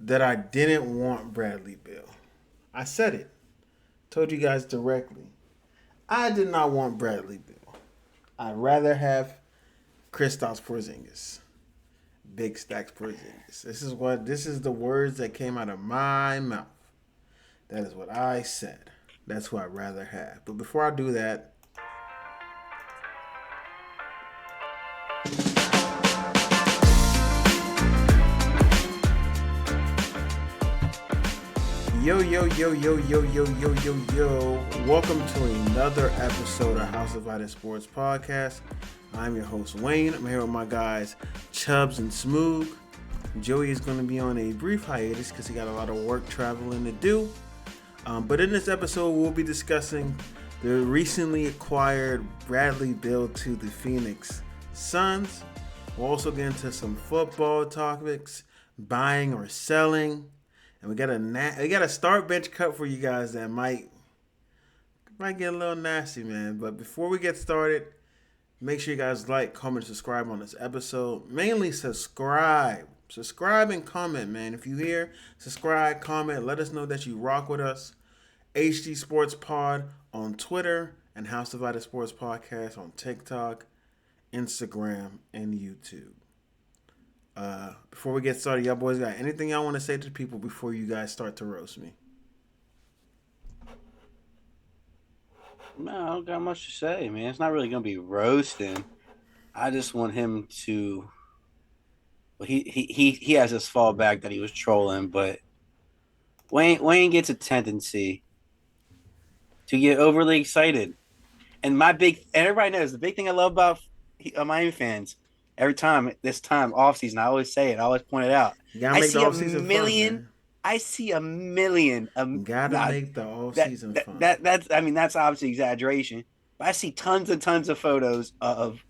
that I didn't want Bradley Beal. I said it. Told you guys directly. I did not want Bradley Beal. I'd rather have Kristaps Porzingis. Big Stacks Porzingis. This is the words that came out of my mouth. That is what I said. That's who I'd rather have. But before I do that, yo, yo, yo, yo, yo, yo, yo, yo, yo. Welcome to another episode of House of Sports Podcast. I'm your host, Wayne. I'm here with my guys, Chubbs and Smoog. Joey is going to be on a brief hiatus because he got a lot of work traveling to do. But in this episode, we'll be discussing the recently acquired Bradley Beal to the Phoenix Suns. We'll also get into some football topics, buying or selling. And we got a start bench cut for you guys that might get a little nasty, man. But before we get started, make sure you guys like, comment, subscribe on this episode. Mainly subscribe. Subscribe and comment, man. If you hear, subscribe, comment. Let us know that you rock with us. hdsportspod on Twitter and House of Sports Podcast on TikTok, Instagram, and YouTube. Before we get started, y'all boys got anything y'all want to say to people before you guys start to roast me? No, I don't got much to say, man. It's not really gonna be roasting. I just want him to. Well, he has this fallback that he was trolling, but Wayne gets a tendency to get overly excited, and everybody knows the big thing I love about Miami fans. Every time this time off season, I always say it. I always point it out. You gotta I make the see a off season fun, million. man. I see a million. You gotta Nah, make the off that, season that fun. that that's I mean that's obviously exaggeration. But I see tons and tons of photos of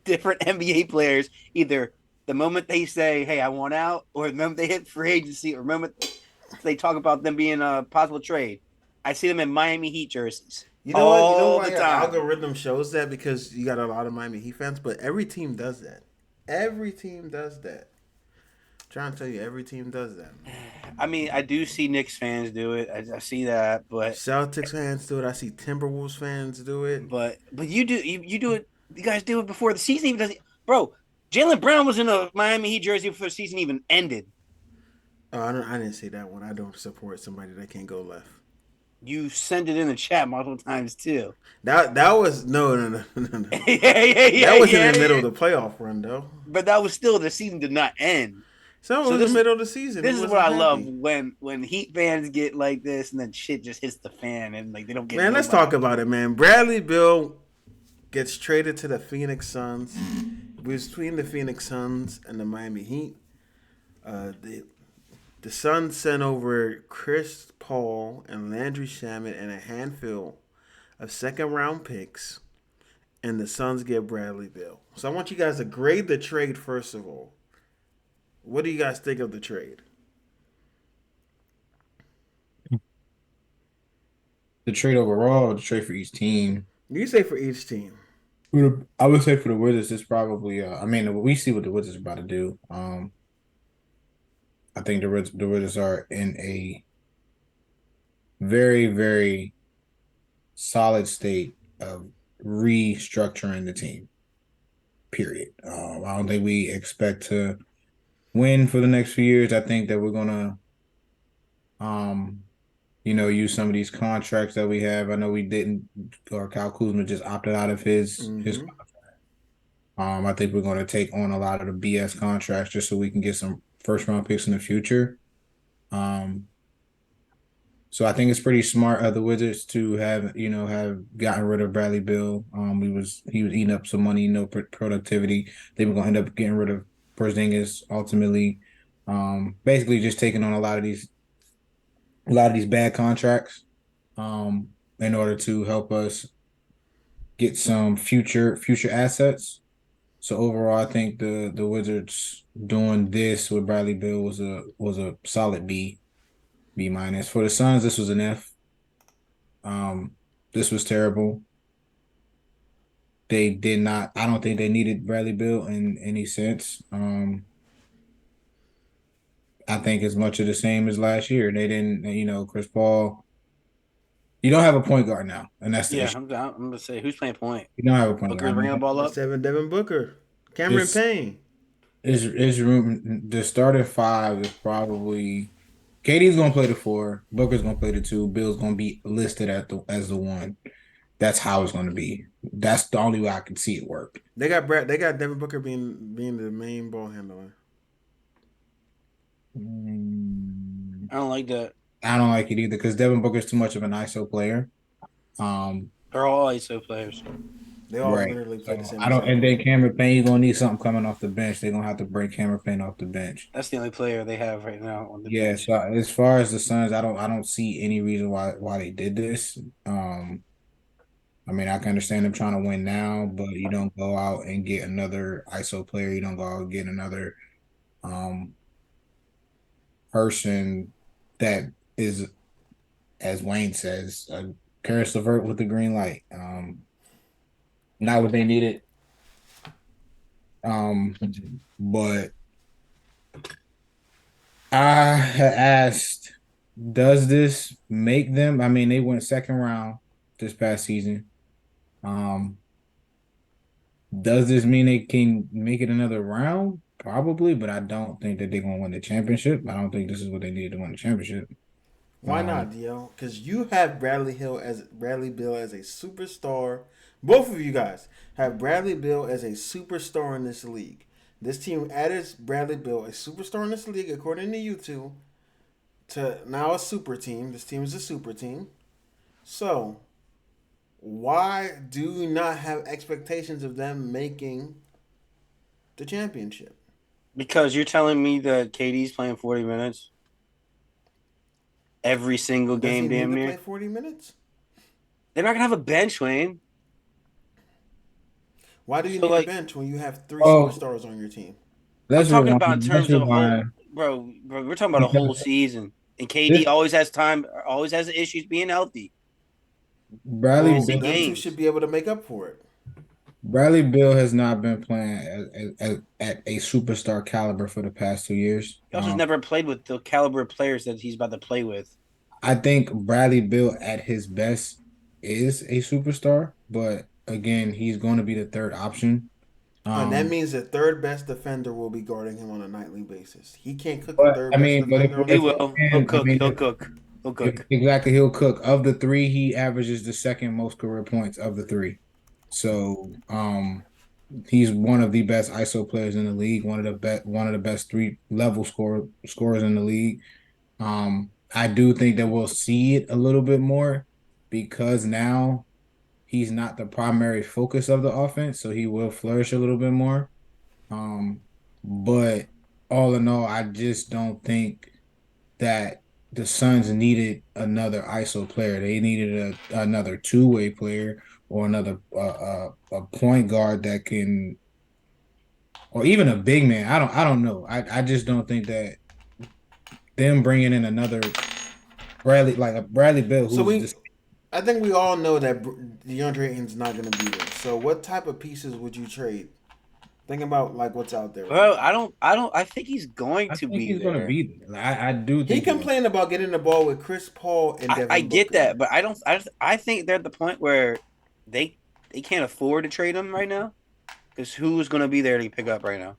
different NBA players, either the moment they say, "Hey, I want out," or the moment they hit free agency, or the moment they talk about them being a possible trade. I see them in Miami Heat jerseys You know what? You know all why the your time. algorithm shows that? Because you got a lot of Miami Heat fans, but every team does that. Every team does that. I'm trying to tell you, every team does that. I mean, I do see Knicks fans do it. I see that, Celtics fans do it. I see Timberwolves fans do it. but you do it. You guys do it before the season even doesn't. Bro, Jalen Brown was in a Miami Heat jersey before the season even ended. Oh, I didn't see that one. I don't support somebody that can't go left. You send it in the chat multiple times too. That was no. Yeah. That was in the middle of the playoff run though. But that was still the season did not end. So it So was the middle of the season. It this is what wasn't I love happy. when Heat fans get like this and then shit just hits the fan and like they don't get Man, let's talk nobody. about it, man. Bradley Bill gets traded to the Phoenix Suns. Between the Phoenix Suns and the Miami Heat, the Suns sent over Chris Paul and Landry Shamet and a handful of second round picks, and the Suns get Bradley Bill. So I want you guys to grade the trade first of all. What do you guys think of the trade? The trade overall, or the trade for each team. You say for each team. I would say for the Wizards, it's probably. I mean, we see what the Wizards are about to do. I think the Wizards are in a very, very solid state of restructuring the team. Period. I don't think we expect to win for the next few years. I think that we're gonna, um, use some of these contracts that we have. I know we didn't, or Kyle Kuzma just opted out of his. Mm-hmm. I think we're going to take on a lot of the BS contracts just so we can get some first round picks in the future. Um, so I think it's pretty smart of the Wizards to have gotten rid of Bradley Bill. He was eating up some money, productivity. They were going to end up getting rid of Porzingis ultimately. Basically just taking on a lot of these bad contracts in order to help us get some future assets. So overall, I think the Wizards doing this with Bradley Bill was a solid B minus. For the Suns, this was an F. Um, this was terrible. They did not. I don't think they needed Bradley Bill in any sense. I think it's much of the same as last year. They didn't, Chris Paul. You don't have a point guard now, and that's the Yeah, issue. I'm gonna say who's playing point. You don't have a point Booker's guard. I bringing the mean, ball up. It's Devin Booker, Cameron it's Payne. it's room. The starting five is probably KD's gonna play the 4, Booker's gonna play the 2, Bill's gonna be listed as the 1. That's how it's gonna be. That's the only way I can see it work. They got Devin Booker being the main ball handler. Mm, I don't like that. I don't like it either because Devin Booker's too much of an ISO player. They're all ISO players. They all Right. literally play the So same. I don't. And way. then Cameron Payne, you're gonna need something coming off the bench. They're gonna have to break Cameron Payne off the bench. That's the only player they have right now on the Yeah. bench. So as far as the Suns, I don't see any reason why they did this. I mean, I can understand them trying to win now, but you don't go out and get another ISO player. You don't go out and get another um person that is, as Wayne says, a Karis LeVert with the green light. Not what they needed. But I had asked, does this make them? I mean, they went second round this past season. Does this mean they can make it another round? Probably, but I don't think that they're gonna win the championship. I don't think this is what they needed to win the championship. Why not, Dio? Because you have Bradley Bill as a superstar. Both of you guys have Bradley Bill as a superstar in this league. This team added Bradley Bill, a superstar in this league, according to you two, to now a super team. This team is a super team. So, why do you not have expectations of them making the championship? Because you're telling me that KD's playing 40 minutes every single Does he game, need damn to near. play 40 minutes? They're not gonna have a bench, Wayne. Why do you So need a like, bench when you have three Oh, superstars on your team? I'm let's talking about in rewind. Let's terms of a whole, rewind bro. We're talking about a whole because season, and KD this always has time, always has issues being healthy. Bradley Mostly Well, Bill, them two should games. be able to make up for it. Bradley Bill has not been playing at a superstar caliber for the past 2 years. He also never played with the caliber of players that he's about to play with. I think Bradley Bill at his best is a superstar, but again, he's going to be the third option. And that Um, means the third best defender will be guarding him on a nightly basis. He can't cook the but third I best mean, but defender on the He if team. will. He'll and I cook. mean, He'll cook. He'll if cook. exactly he'll cook of the three, he averages the second most career points of the three. So, he's one of the best ISO players in the league, one of the best scorers in the league. I do think that we'll see it a little bit more because now he's not the primary focus of the offense, so he will flourish a little bit more. Um, but all in all, I just don't think that the Suns needed another ISO player. They needed another two-way player or another a point guard that can, or even a big man. I don't know. I just don't think that them bringing in another Bradley like a Bradley Bill So who's this. I think we all know that DeAndre Ayton's not going to be there. So what type of pieces would you trade? Think about like what's out there right Bro, now. I don't. I think he's going I to think be he's going to there. be there. I do He think he's complained about getting the ball with Chris Paul and I Devin get Booker. that, but I don't. I think they're at the point where they they can't afford to trade him right now because who's going to be there to pick up right now?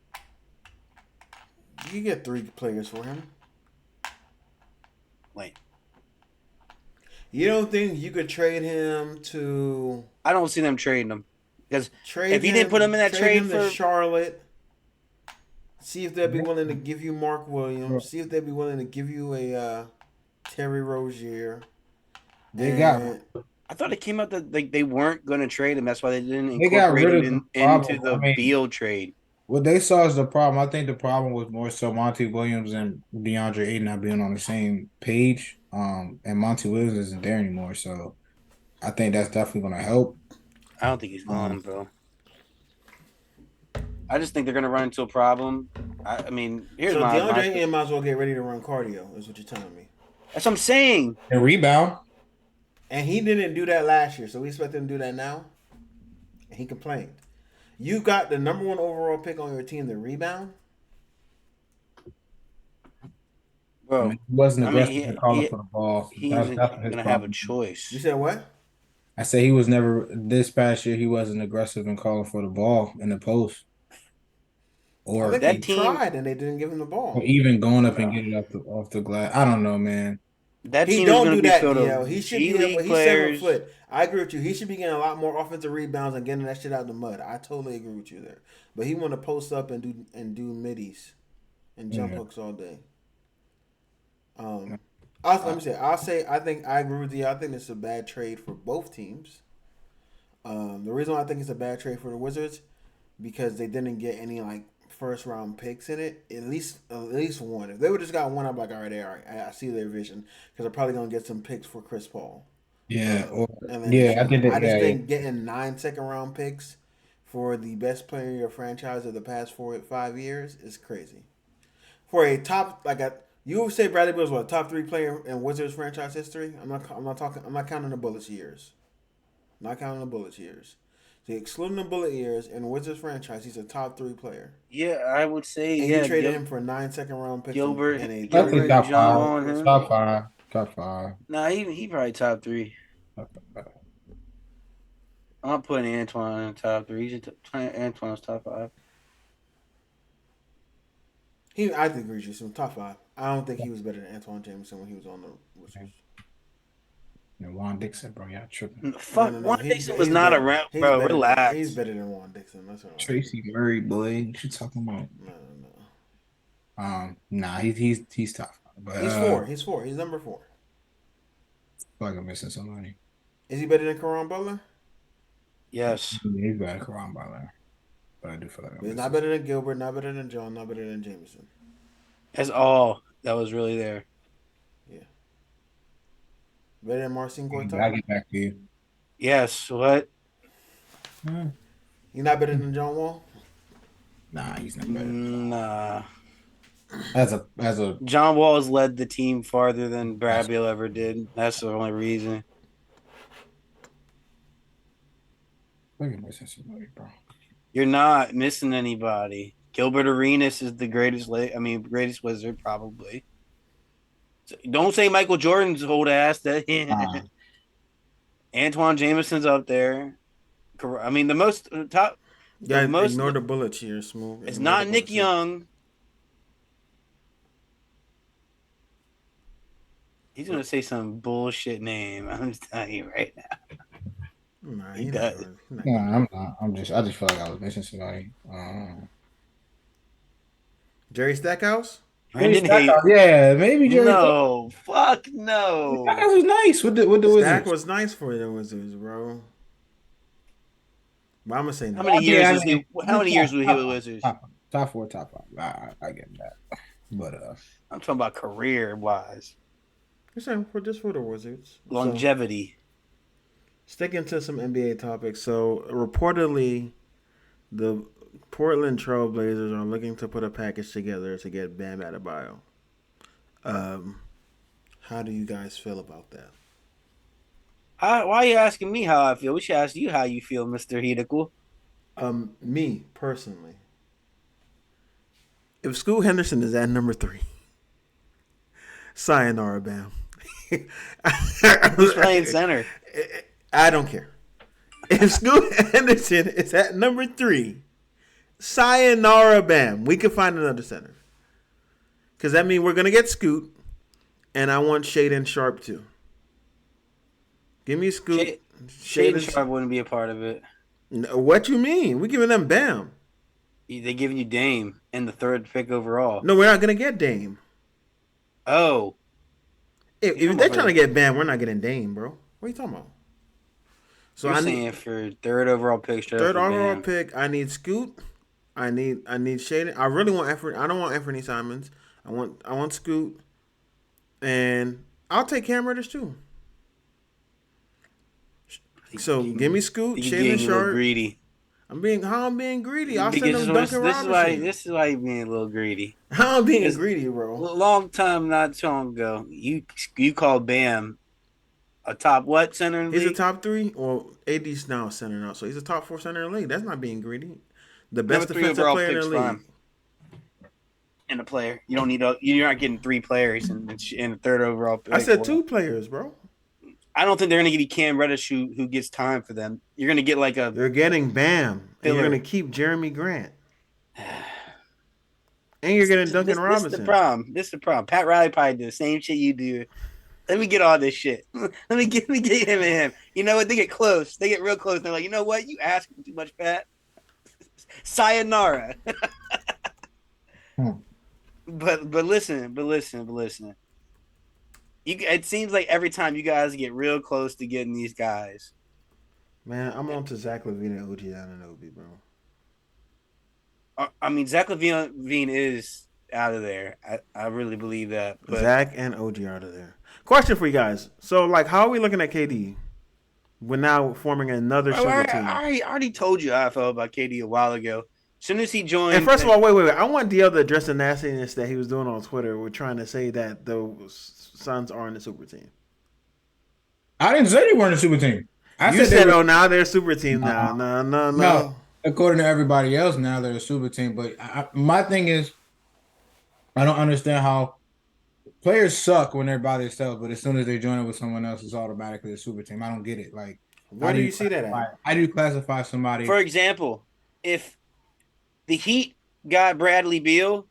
You get three players for him. Wait, You don't think you could trade him to I don't see them trading him because trade if you him? didn't put him in that trade him trade to for, Charlotte. See if they'd be willing to give you Mark bro. Williams. See if they'd be willing to give you a Terry Rozier. They got And I thought it came out that they weren't going to trade him. That's why they didn't they got incorporate rid him of the into problem. the I mean, Beal trade. what they saw is the problem. I think the problem was more so Monty Williams and DeAndre Ayton not being on the same page. And Monty Williams isn't there anymore, so I think that's definitely going to help. I don't think he's Um, gone, bro. I just think they're going to run into a problem. I mean, here's so my DeAndre Ayton might as well get ready to run cardio, is what you're telling me. That's what I'm saying. and rebound. And he didn't do that last year, so we expect him to do that now. And he complained. You got the number one overall pick on your team to rebound. I Bro, mean, he wasn't I mean, aggressive in calling for the ball. he That's isn't his gonna have a problem. You choice. said what? I say he was never this past year. He wasn't aggressive in calling for the ball in the post, I or think he That team, tried and they didn't give him the or ball. even going up and bro, getting it off the glass. I don't know, man. that He team is don't gonna do be that, filled DL. He of should G be able. League He's 7 players. foot. I agree with you. He should be getting a lot more offensive rebounds and getting that shit out of the mud. I totally agree with you there. But he want to post up and do middies and jump Yeah. hooks all day. Let me say. I'll say. I think I agree with you. I think it's a bad trade for both teams. The reason why I think it's a bad trade for the Wizards because they didn't get any like first round picks in it. At least one. If they would just got one, I'm like, all right. I see their vision because they're probably gonna get some picks for Chris Paul. Yeah, or And then yeah, I Jalen. did that. I just Yeah, yeah. think getting 9 second-round picks for the best player in your franchise of the past 4 5 years is crazy. For a top like a you would say Bradley Beal is what a top 3 player in Wizards franchise history. I'm not counting the Bullets years. Not counting the Bullets years. So excluding the Bullet years in Wizards franchise, he's a top 3 player. Yeah, I would say And you yeah. traded him for 9 second-round picks Gilbert, and a I third think Gilbert, year and top John five, Wall, and Chris him. top Paul. five, top five. Nah, he probably top three. Top five. I'm not putting Antoine in top three. Antoine's top five. I think he's just in top 5. I don't think he was better than Antoine Jameson when he was on the Wizards. And Juan Dixon, bro, y'all tripping. Fuck, No. Juan He's Dixon was he's not better. around, He's bro. better than he's Relax. better than Juan Dixon. That's all right. Tracy Murray, boy, what you talking about? No. Nah, he's top five, but He's 4. He's 4. He's number 4. feel like I'm missing somebody. Is he better than Caron Butler? Yes. Yeah, he's better than Karan Butler, but I do feel like I'm He's missing. not better than Gilbert. Not better than John. Not better than Jameson. That's all that was really there. Yeah. Better than Marcin I'll Gortat. get back to you. Yes. What? He's not better than John Wall. Nah, he's not better. Nah. As a John Wall has led the team farther than Brad Beal ever did. That's the only reason. look at missing somebody, bro. You're not missing anybody. Gilbert Arenas is the greatest. Greatest wizard probably. So don't say Michael Jordan's old ass. That Antoine Jameson's up there. I mean, the most top. Yeah, The most. ignore the Bullets here, Smooth. It's Ignore not the Nick Bullets here. Young. He's gonna say some bullshit name. I'm just telling you right now. Nah, He he does. not No, I'm not. I just feel like I was missing somebody. Jerry Stackhouse. Brandon Hay. Yeah, maybe Jerry. No, fuck no. Stackhouse was nice with the Stack Wizards. was nice for the Wizards, bro. But I'm gonna say no. How many years was he? How many years was he with top, Wizards? top 4, top 5. I get that, but I'm talking about career wise, You're saying just for the Wizards. longevity. So, sticking to some NBA topics. So reportedly, the Portland Trailblazers are looking to put a package together to get Bam Adebayo. How do you guys feel about that? Why are you asking me how I feel? We should ask you how you feel, Mr. Hedical. Me personally, if Scoot Henderson is at number 3, sayonara, Bam. Who's playing center? I don't care. If Scoot Henderson is at number 3, sayonara, Bam. We could find another center. Because that means we're going to get Scoot, and I want Shaden Sharp too. Give me Scoot. Shaden Sharp wouldn't be a part of it. What you mean? We're giving them Bam. They're giving you Dame and the 3rd pick overall. No, we're not going to get Dame. Oh. If they're trying to get Bam, we're not getting Dame, bro. What are you talking about? So You're saying for 3rd overall pick, 3rd overall pick, I need Scoot. I need Shaden. I really want effort. I don't want Anthony Simons. I want Scoot. And I'll take Cam Reddish too. So give me Scoot, Shaden Sharp. Greedy. I'm being greedy. I'll Because send them Duncan Robinson. This is why you're being a little greedy. How I'm being It's- greedy, bro. A long time not too long ago, you called Bam a top what center in the He's a league? top 3, or AD's now center now, so he's a top 4 center in the league. That's not being greedy. The best Number 3 defensive overall player in the pick's league. fine. in a player. You don't need you're not getting 3 players in the third overall pick. I said 2 players, bro. I don't think they're going to give you Cam Reddish who gets time for them. You're going to get like a. You're getting Bam, and you're Filler. going to keep Jeremy Grant, and you're getting Duncan Robinson. This is the problem. Pat Riley probably did the same shit you do. Let me get all this shit. Let me get him and him. You know what? They get close. They get real close. They're like, you know what? You asking too much, Pat. Sayonara. But listen. It seems like every time you guys get real close to getting these guys. Man, I'm on to Zach LaVine and OG Anunoby, bro. I mean, Zach LaVine is out of there. I really believe that. But Zach and OG are out of there. Question for you guys. So, like, how are we looking at KD? We're now forming another super team. I already told you how I felt about KD a while ago. As soon as he joined. And first of all, wait. I want DL to address the nastiness that he was doing on Twitter. We're trying to say that the Suns aren't a super team. I didn't say they weren't a super team. You said, oh, now they're a super team now. No. According to everybody else, now they're a super team. But my thing is, I don't understand how players suck when they're by themselves, but as soon as they join up with someone else, it's automatically a super team. I don't get it. Like, where do you see that at? How do you classify somebody? For example, if the Heat got Bradley Beal,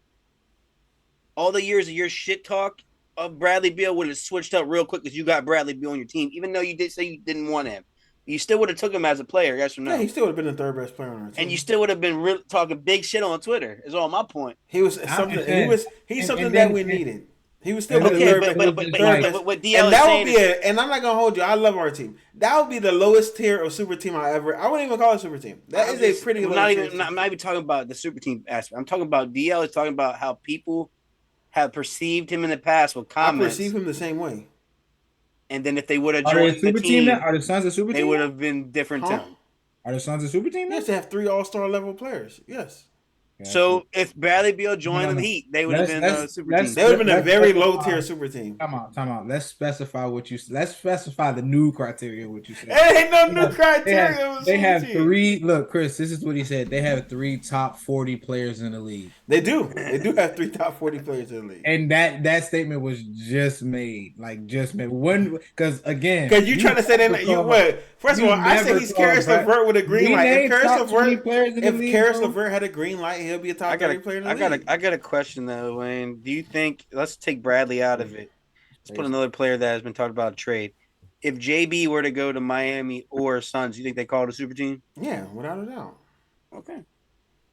all the years of your shit talk of Bradley Beal would have switched up real quick because you got Bradley Beal on your team, even though you did say you didn't want him. You still would have took him as a player, yes or no? Yeah, he still would have been the third best player on our team. And you still would have been talking big shit on Twitter, is all my point. He was something that we needed. He was still okay, but what DL is saying and I'm not gonna hold you. I love our team. That would be the lowest tier of super team I wouldn't even call it super team. That is a pretty low tier. I'm not even talking about the super team aspect. I'm talking about DL is talking about how people have perceived him in the past with comments. I perceive him the same way. And then if they would have joined the team, are the Suns a super team? They would have been different tone. Are the Suns a super team? Yes, they have 3 all-star level players. Yes. So if Bradley Beal joined the Heat, they would have been a super team. They would have been a very low tier super team. Time out. Let's specify the new criteria. What you said? It ain't no new criteria. They have 3. Look, Chris, this is what he said. They have 3 top 40 players in the league. They do. They do have 3 top 40 players in the league. And that statement was just made. When because you trying to say that you what? First of all, I say he's Karis LeVert with a green light. If Karis LeVert had a green light, he'll be a top 30 player in the league. I got a question though, Wayne. Do you think? Let's take Bradley out of it. Let's put another player that has been talked about trade. If JB were to go to Miami or Suns, do you think they call it a super team? Yeah, without a doubt. Okay.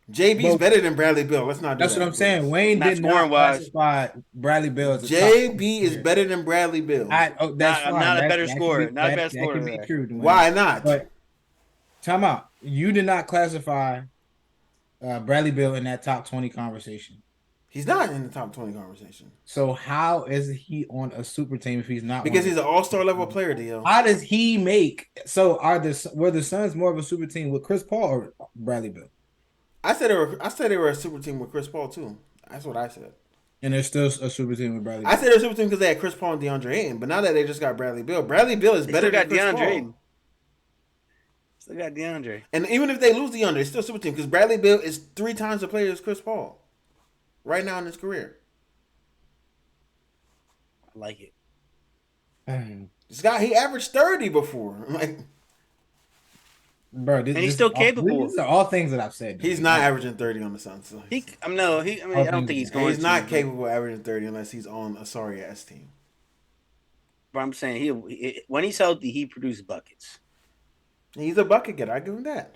JB's better than Bradley Beal. Let's not do that's that. what I'm saying. Wayne did not classify Bradley Beal as a JB is better than Bradley Beal. That's not a better scorer. Not a better scorer. That can be true, Dwayne. Why not? But time out. You did not classify Bradley Beal in that top 20 conversation. He's not in the top 20 conversation. So how is he on a super team if he's not? Because he's an all-star level player, DL. How does he make? So were the Suns more of a super team with Chris Paul or Bradley Beal? I said they were a super team with Chris Paul too. That's what I said. And they're still a super team with Bradley Beal. I said they're a super team because they had Chris Paul and DeAndre Ayton, but now that they just got Bradley Beal is better than Chris Paul. Ayton. Still got DeAndre. And even if they lose DeAndre, it's still a super team because Bradley Beal is 3 times the player as Chris Paul right now in his career. I like it. This guy, he averaged 30 before. Bro, and he's still capable. These are all things that I've said. He's not averaging 30 on the Suns. So I don't think he's going. He's not capable of averaging 30 unless he's on a sorry ass team. But I'm saying when he's healthy, he produces buckets. He's a bucket getter. I give him that.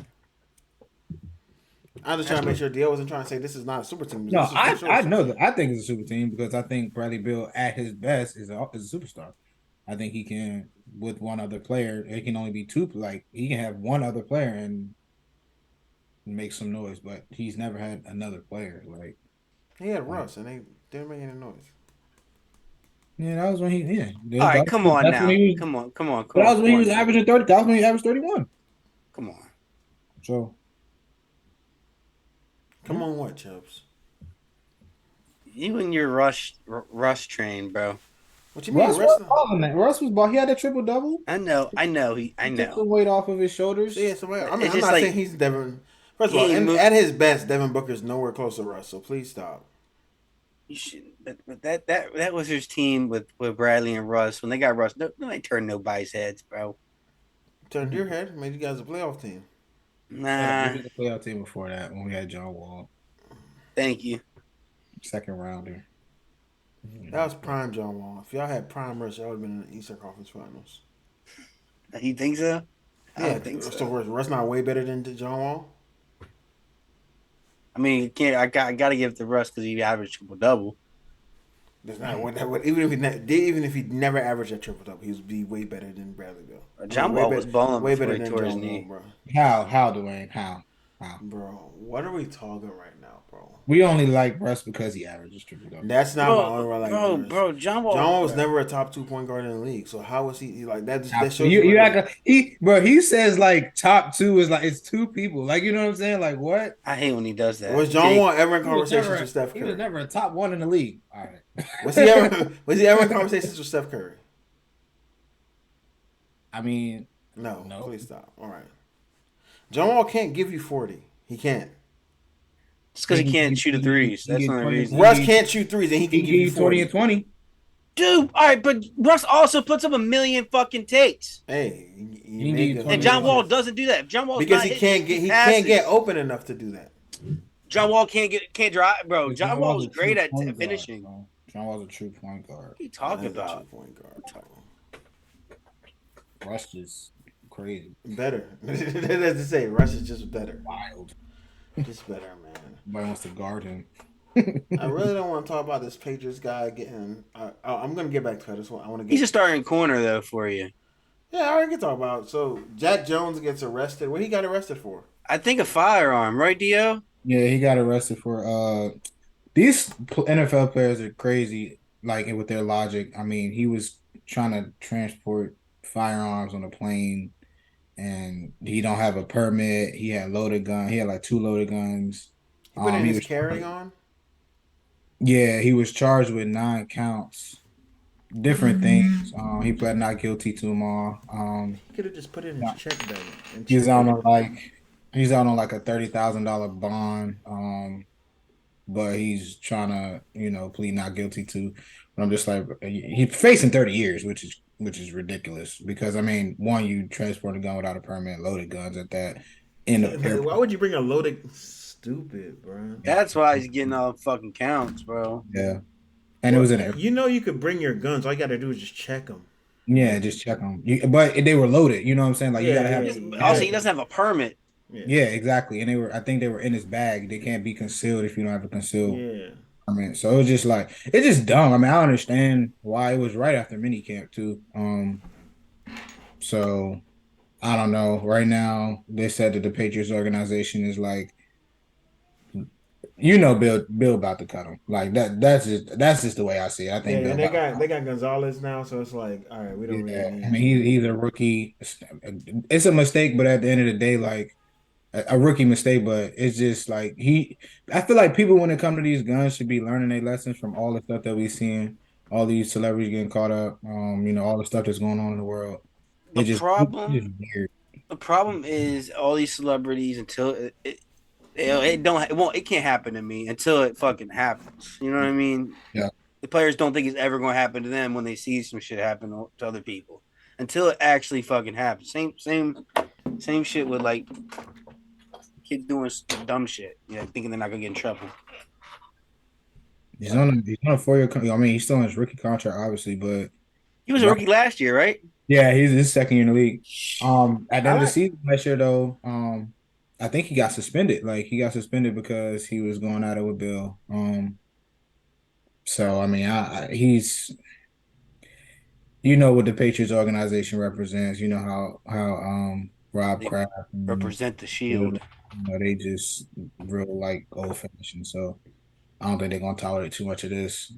I'm just trying to make sure DL wasn't trying to say this is not a super team. No, I know that. I think it's a super team because I think Bradley Beal at his best is a superstar. I think he can, with one other player, it can only be 2. Like, he can have one other player and make some noise, but he's never had another player. Like, he had Russ, and they didn't make any noise. Yeah, that was when he. Yeah. All right, come on now. Come on. That was when he was averaging 30. That was when he averaged 31. Come on. So. Come on, what, Chubbs? You and your rush train, bro. What you mean? Russ was ball. He had a triple double. I know. He took the weight off of his shoulders. Yeah, so I'm not saying he's Devin. First of all, at his best, Devin Booker's nowhere close to Russ. So please stop. You should, but that was his team with Bradley and Russ. When they got Russ, no, they turned nobody's heads, bro. Turned your head, made you guys a playoff team. We Nah, was a playoff team before that when we had John Wall, thank you. second rounder. That was prime John Wall. If y'all had prime Russ, y'all would have been in the Eastern Conference Finals. You think so? I Yeah, don't think so so. Russ not way better than John Wall? I mean, you can't. I got to give it to Russ because he averaged triple double. That's not what that would. Even if he never averaged that triple double, he would be way better than Bradley Beal. John Wall was balling way before better he than tore his John Wall, knee. bro. How, Dwayne? How? Bro, what are we talking right now, bro? We only like Russ because he averages triple double. That's not my only like Russ. Bro, John Wall was never a top 2 point guard in the league. So how was he like that? That shows you act he says like top two is like it's two people. Like you know what I'm saying? Like what? I hate when he does that. Was John Wall ever in conversations with Steph Curry? He was never a top one in the league. All right. Was he ever in conversations with Steph Curry? I mean, no. Please stop. All right. John Wall can't give you 40. He can't. It's because he can't shoot the threes. That's the only reason. Russ can't shoot threes, and he can give you 20 and 20. Dude, all right, but Russ also puts up a million fucking takes. Hey, and John Wall doesn't do that. John Wall because he can't get open enough to do that. John Wall can't drive, bro. John Wall was great at finishing. John Wall's a true point guard. What are you talking about? Point guard. Russ is crazy. Better. That's to say, Russ is just better. Wild. Just better, man. Nobody wants to guard him. I really don't want to talk about this Patriots guy getting. I'm gonna get back to it. I want to get. He's a starting corner though for you. Yeah, I already can talk about. So Jack Jones gets arrested. What he got arrested for? I think a firearm, right, Dio? Yeah, he got arrested for. These NFL players are crazy. Like with their logic. I mean, he was trying to transport firearms on a plane, and he don't have a permit. He had loaded gun. He had like 2 loaded guns. He put in his carry on. Yeah, he was charged with 9 counts, different things. He pled not guilty to them all. He could have just put it in his check bag. He's out on like a $30,000 bond. But he's trying to plead not guilty to. But I'm just like he's facing 30 years, which is ridiculous because I mean, one, you transport a gun without a permit, loaded guns at that. Why would you bring a loaded? Stupid, bro. That's why he's getting all the fucking counts, bro. Yeah, and it was in. You could bring your guns. All you got to do is just check them. Yeah, just check them. But they were loaded. You know what I'm saying? Like you gotta have. Also, he doesn't have a permit. Yeah, exactly. And I think they were in his bag. They can't be concealed if you don't have a concealed. Yeah. I mean, so it's just dumb. I mean, I understand why it was right after minicamp too. So I don't know. Right now, they said that the Patriots organization is like, Bill about to cut him. Like that's just the way I see it. I think. Yeah, and they got Gonzalez now, so it's like, all right, we don't really need. I mean, he's a rookie. It's a mistake, but at the end of the day, like a rookie mistake. But it's just like I feel like people when it comes to these guns should be learning their lessons from all the stuff that we've seen. All these celebrities getting caught up. All the stuff that's going on in the world. The problem is all these celebrities until it can't happen to me until it fucking happens. You know what I mean? Yeah. The players don't think it's ever going to happen to them when they see some shit happen to other people until it actually fucking happens. Same shit with like kids doing dumb shit. Thinking they're not gonna get in trouble. He's on a 4-year. I mean, he's still on his rookie contract, obviously, but he was a rookie last year, right? Yeah, he's his second year in the league. At the end of the season last year, though, I think he got suspended. Like he got suspended because he was going at it with Bill. So I mean, he's what the Patriots organization represents. You know how Rob Kraft represent the shield. They just real like old fashioned. So I don't think they're gonna tolerate too much of this.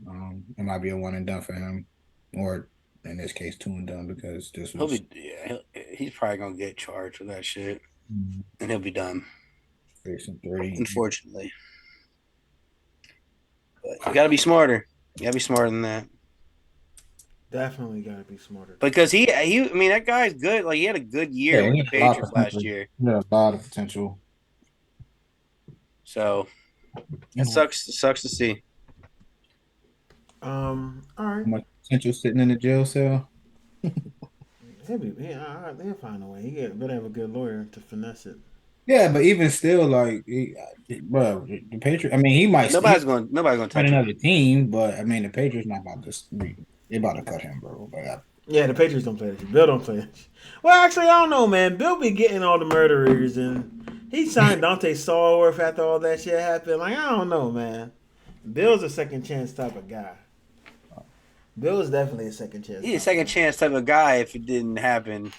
It might be a one and done for him, or in this case, 2 and done because this was. He's probably gonna get charged for that shit, and he'll be done. Facing 30. Unfortunately, but you gotta be smarter. You gotta be smarter than that. Definitely gotta be smarter. Because that guy's good. Like he had a good year with the Patriots last year. He had a lot of potential. So it sucks to see. All right. How much potential sitting in the jail cell? He'll find a way. Better have a good lawyer to finesse it. Yeah, but even still, like, bro, the Patriots. I mean, Nobody's gonna find touch him. another team, but I mean, the Patriots not about to. They about to cut him, bro. But Yeah, the Patriots don't play that shit. Bill don't play that shit. Well, actually, I don't know, man. Bill be getting all the murderers, and he signed Dante Stallworth after all that shit happened. Like, I don't know, man. Bill's a second chance type of guy. Bill is definitely a second chance. He's a Type second of guy. chance type of guy if it didn't happen.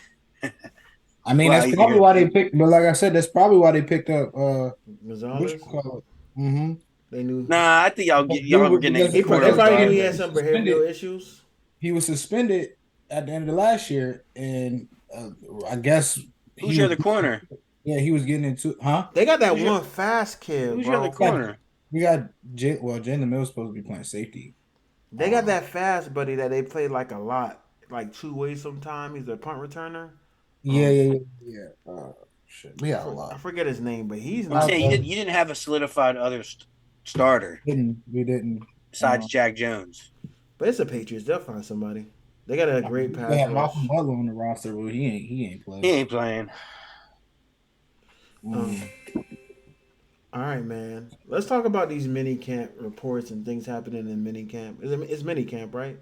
I mean, Well, that's probably why they picked. But like I said, that's probably why they picked up. What you Gonzalez, call it? Mm-hmm. they knew Nah, I think y'all were getting a they quarter probably knew he had regardless. some behavioral issues. He was suspended at the end of the last year, and I guess Who's he your was. other corner? Yeah, he was getting into. Huh? They got that Who's your one fast kid, Who's your other bro. corner? We got Jalen Mills supposed to be playing safety. They got that fast buddy that they play like a lot, like two ways sometime. He's a punt returner. Yeah, yeah. Shit, we got a I lot. forget his name, but he's I'm not. saying you didn't have a solidified other starter We didn't. besides Jack Jones. But it's the Patriots. They'll find somebody. They got a great We pass had rush. Malcolm Butler on the roster, but he ain't He playing. ain't playing. Um, all right, man. Let's talk about these mini camp reports and things happening in mini camp. It's mini camp, right?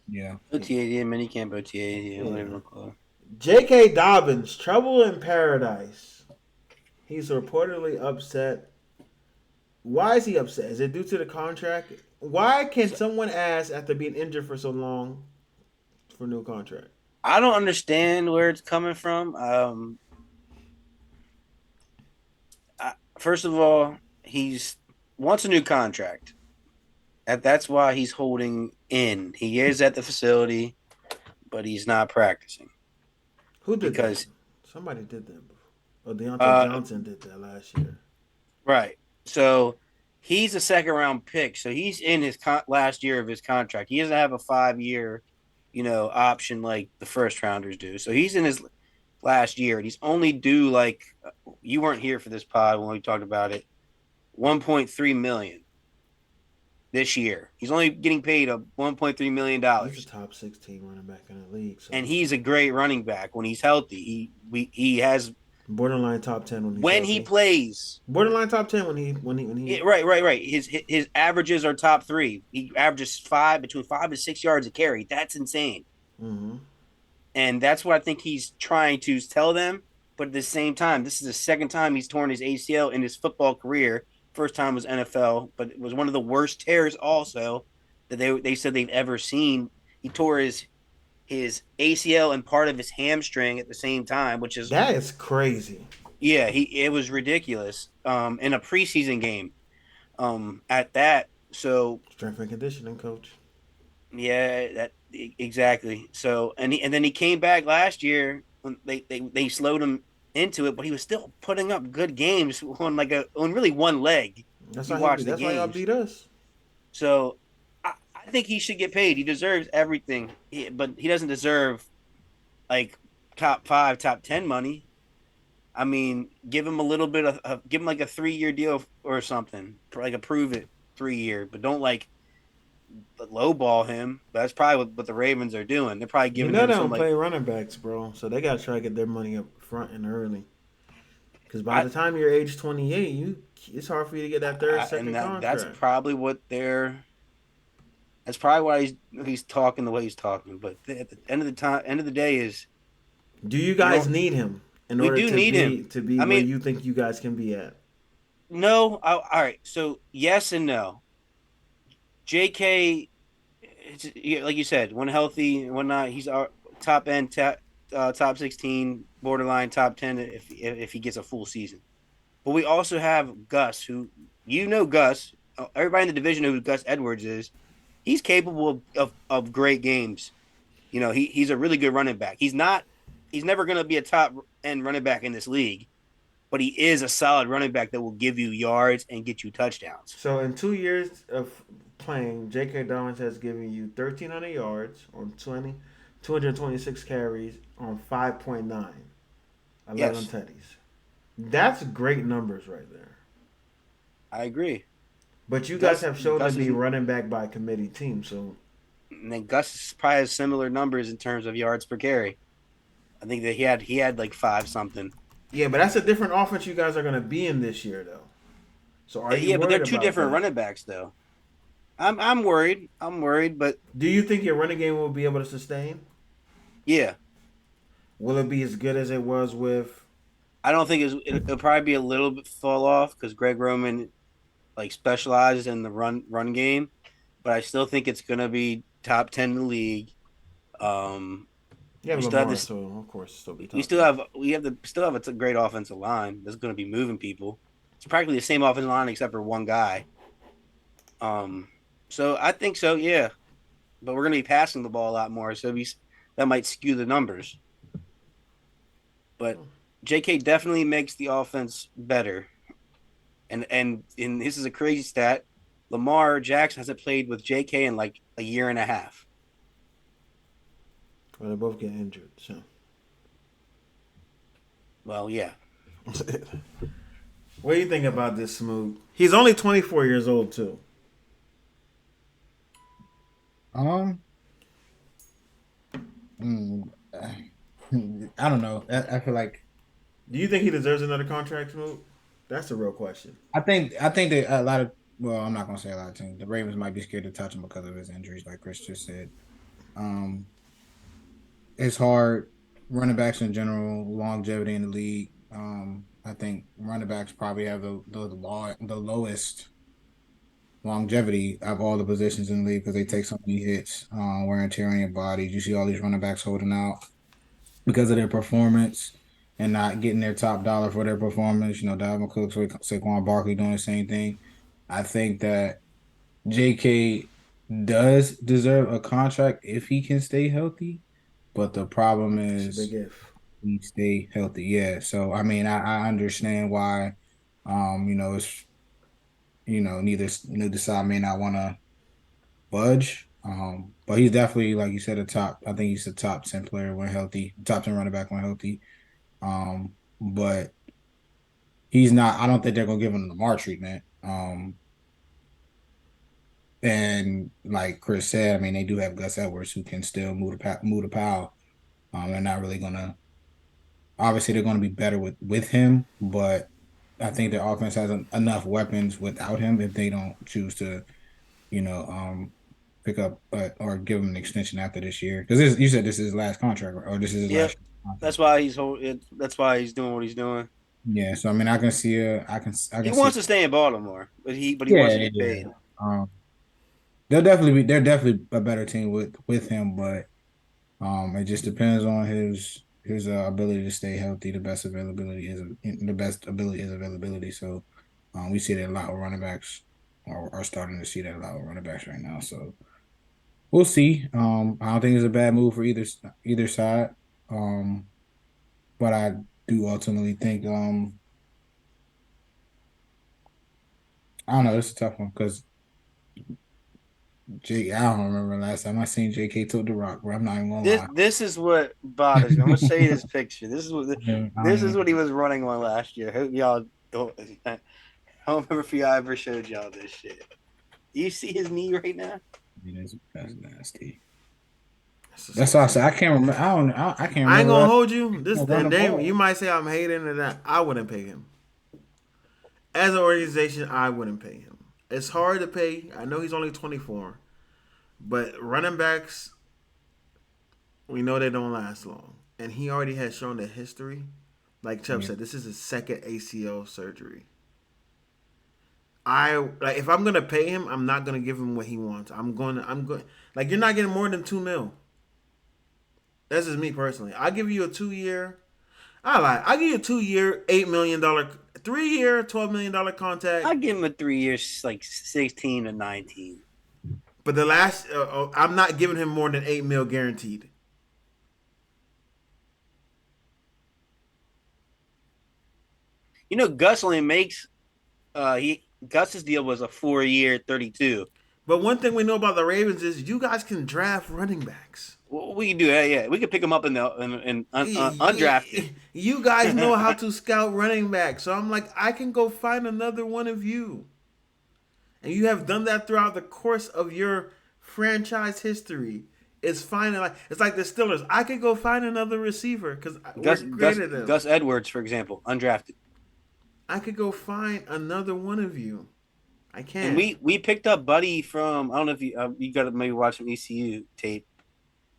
Yeah. OTA, yeah, minicamp OTA, yeah, whatever Yeah. you call it. J.K. Dobbins, trouble in paradise. He's reportedly upset. Why is he upset? Is it due to the contract? Why can someone ask after being injured for so long for a new contract? I don't understand where it's coming from. First of all, he's wants a new contract. That's why he's holding in. He is at the facility, but he's not practicing. Who did Because that? Somebody did that before. Oh, Deontay uh, Johnson did that last year. right. So he's a second round pick. So he's in his last year of his contract. He doesn't have a 5 year, option like the first rounders do. So he's in his last year, and he's only due like you weren't here for this pod when we talked about it. 1.3 million this year. He's only getting paid a 1.3 million He's dollars. a top 16 running back in the league. So And he's a great running back when he's healthy. He has borderline top 10 when he plays. Borderline top 10 when he. Right. His averages are top 3. He averages between 5 and 6 yards a carry. That's insane. Mm-hmm. And that's what I think he's trying to tell them. But at the same time, this is the second time he's torn his ACL in his football career. First time was NFL, but it was one of the worst tears also that they said they've ever seen. He tore his ACL and part of his hamstring at the same time, which is that is crazy. Yeah, it was ridiculous. In a preseason game, at that. So strength and conditioning coach. Yeah, that exactly. So and then he came back last year when they slowed him into it, but he was still putting up good games on really one leg. That's why y'all beat us. So I think he should get paid. He deserves everything, but he doesn't deserve like top 5, top 10 money. I mean, give him a little bit give him like a 3-year deal or something, like a prove it 3-year, but don't like lowball him. That's probably what the Ravens are doing. They're probably giving him they some don't play running backs, bro. So they gotta try to get their money up front and early. Because by the time you're age 28, it's hard for you to get that second contract. That's probably what they're. That's probably why he's talking the way he's talking. But at the end of the day is. Do you guys need him in order to be where you think you guys can be at? No. All right. So yes and no. JK, like you said, when healthy and whatnot, he's our top end, top 16, borderline top 10 if he gets a full season. But we also have Gus, who Gus. Everybody in the division knows who Gus Edwards is. He's capable of great games. He's a really good running back. He's never going to be a top end running back in this league, but he is a solid running back that will give you yards and get you touchdowns. So in 2 years of playing, J.K. Dobbins has given you 1,300 yards on 226 carries on 5.9, 11 teddies. That's great numbers right there. I agree. But you guys Gus have shown to Gus is be running back by committee team, so and then Gus probably has similar numbers in terms of yards per carry. I think that he had like five something. yeah. But that's a different offense you guys are going to be in this year, though. So are you Yeah, but they're worried two about different that? running backs though. I'm worried. I'm worried, but Do you think your running game will be able to sustain? yeah, Will it be as good as it was with? I don't think it'll probably be a little bit fall off because Greg Roman like specializes in the run game, but I still think it's gonna be top 10 in the league. Um, You we have still have Lamar, this. so of course still be We top still 10. have a great offensive line that's going to be moving people. It's practically the same offensive line except for one guy. Um, so I think so, yeah. But we're going to be passing the ball a lot more, so that might skew the numbers. But J.K. definitely makes the offense better. And this is a crazy stat. Lamar Jackson hasn't played with J.K. in like a year and a half. Well, they both get injured. So, Well, yeah. what do you think about this, Smooth? He's only 24 years old too. Um, mm, I don't know. I feel like Do you think he deserves another contract, Smooth? That's the real question. I think that a lot of well, I'm not gonna say a lot of teams. The Ravens might be scared to touch him because of his injuries, like Chris just said. Um, it's hard. Running backs in general, longevity in the league. I think running backs probably have the lowest longevity of all the positions in the league because they take so many hits, wear and tear on your body. You see all these running backs holding out because of their performance and not getting their top dollar for their performance. Dalvin Cook, Saquon Barkley doing the same thing. I think that JK does deserve a contract if he can stay healthy, but the problem It's a is big if. he stay healthy. Yeah. So I mean, I understand why it's neither side may not want to budge. But he's definitely, like you said, a top. I think he's the top 10 player when healthy, top 10 running back when healthy. But he's not. I don't think they're gonna give him the Lamar treatment. And like Chris said, I mean, they do have Gus Edwards who can still move the pile. They're not really gonna. Obviously, they're gonna be better with him, but I think their offense has enough weapons without him if they don't choose to, you know, pick up or give him an extension after this year. Because you said this is his last contract, or this is his Yep. last contract. That's why he's doing what he's doing. Yeah, so I mean, I can see I He can see. wants to stay in Baltimore, but he wants to Yeah, get yeah. paid. Um, they're definitely a better team with him, but it just depends on his ability to stay healthy. The best ability is availability. So, we see that a lot of running backs are starting to see that a lot of running backs right now. So we'll see. I don't think it's a bad move for either side. Um, but I do ultimately think I don't know. It's a tough one because I don't remember last time I seen JK took the rock, bro. I'm not even gonna This lie. this is what bothers me. I'm gonna show you this picture. Yeah, I don't This is even. what he was running on last year. Hope y'all don't. I don't remember if I ever showed y'all this shit. You see his knee right now? That's nasty. That's That's all I disgusting. said. I can't remember. I can't I ain't remember gonna that. hold you. This Run and the then you ball. might say I'm hating and that I wouldn't pay him. As an organization, I wouldn't pay him. It's hard to pay. I know he's only 24, but running backs, we know they don't last long. And he already has shown the history. Like Chubb Yeah. said, this is his second ACL surgery. I like if I'm gonna pay him, I'm not gonna give him what he wants. I'm going like you're not getting more than 2 mil. That's just me personally. I give you a 2 year. I lie. I give you a 2 year, $8 million, 3 year, $12 million I contract. give him a 3 years, like 16 to 19. But the last, I'm not giving him more than 8 mil guaranteed. Gus only makes he Gus's deal was a 4 year, 32. But one thing we know about the Ravens is you guys can draft running backs. Well, we can do that. Yeah, we can pick him up undrafted. You guys know how to scout running backs. So I'm like, I can go find another one of you. and you have done that throughout the course of your franchise history. It's fine. It's like the Steelers. I could go find another receiver because we're greater than them. Gus Edwards, for example, undrafted. I could go find another one of you. I can. And we picked up Buddy from, I don't know if you got to maybe watch some ECU tape.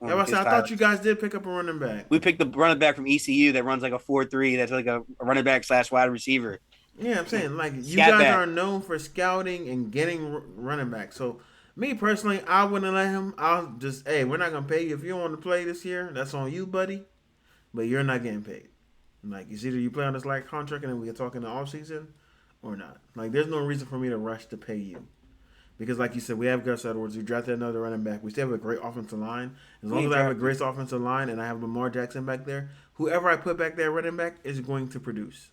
Yeah, I thought you guys did pick up a running back. We picked the running back from ECU that runs like a 4.3. That's like a running back / wide receiver. Yeah, I'm saying like you guys are known for scouting and getting running back. So me personally, I wouldn't let him. I'll just, hey, we're not gonna pay you if you don't want to play this year. That's on you, buddy. But you're not getting paid. Like it's either you play on this like contract and then we get talking the off season, or not. Like there's no reason for me to rush to pay you. Because, like you said, we have Gus Edwards. We drafted another running back. We still have a great offensive line. As long as I have a great offensive line and I have Lamar Jackson back there, whoever I put back there running back is going to produce.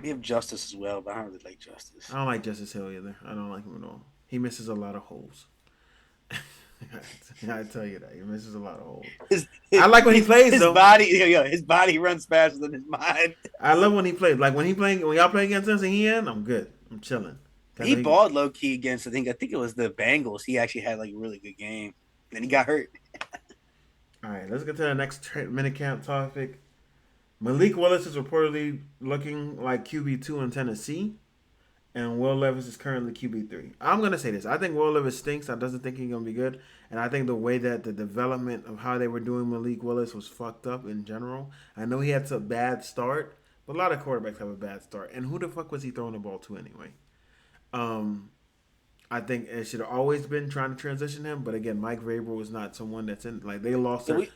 We have Justice as well, but I don't really like Justice. I don't like Justice Hill either. I don't like him at all. He misses a lot of holes. I tell you that. He misses a lot of holes. I like when he plays, though. His body runs faster than his mind. I love when he plays. Like when y'all play against us and he in, I'm good. I'm chilling. He balled low key against I think it was the Bengals. He actually had like a really good game. Then he got hurt. All right, let's get to the next minicamp topic. Malik Willis is reportedly looking like QB2 in Tennessee, and Will Levis is currently QB3. I'm gonna say this: I think Will Levis stinks. I doesn't think he's gonna be good, and I think the way that the development of how they were doing Malik Willis was fucked up in general. I know he had a bad start, but a lot of quarterbacks have a bad start. And who the fuck was he throwing the ball to anyway? I think it should have always been trying to transition him, but again, Mike Vrabel was not someone that's in like they lost their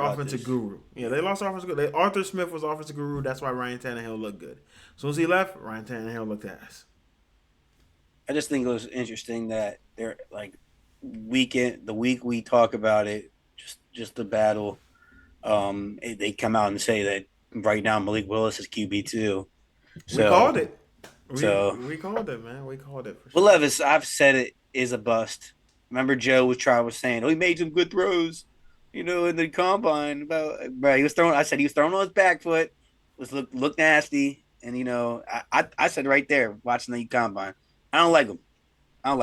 offensive guru. Yeah, they lost their offensive guru. Arthur Smith was offensive guru. That's why Ryan Tannehill looked good. As soon as he left, Ryan Tannehill looked ass. I just think it was interesting that they're like the week we talk about it, just the battle. They come out and say that right now Malik Willis is QB2. So, we called it. We called it, man. We called it. For sure. Well, Levis, I've said it is a bust. Remember Joe was saying, he made some good throws, in the combine. He was throwing. I said he was throwing on his back foot. Look nasty, and I said right there watching the combine, I don't like him. Yeah.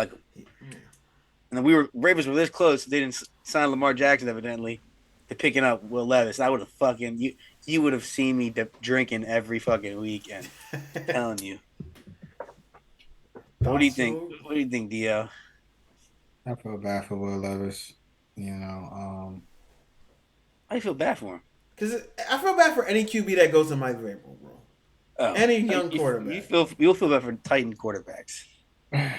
And then Ravens were this close. They didn't sign Lamar Jackson evidently. To picking up Will Levis. I would have fucking you would have seen me drinking every fucking weekend. I'm telling you. What do you think? What do you think, Dio? I feel bad for Will Levis. How do you feel bad for him? Because I feel bad for any QB that goes to Mike Vrabel, bro. Any young quarterback. You'll feel bad for Titan quarterbacks. I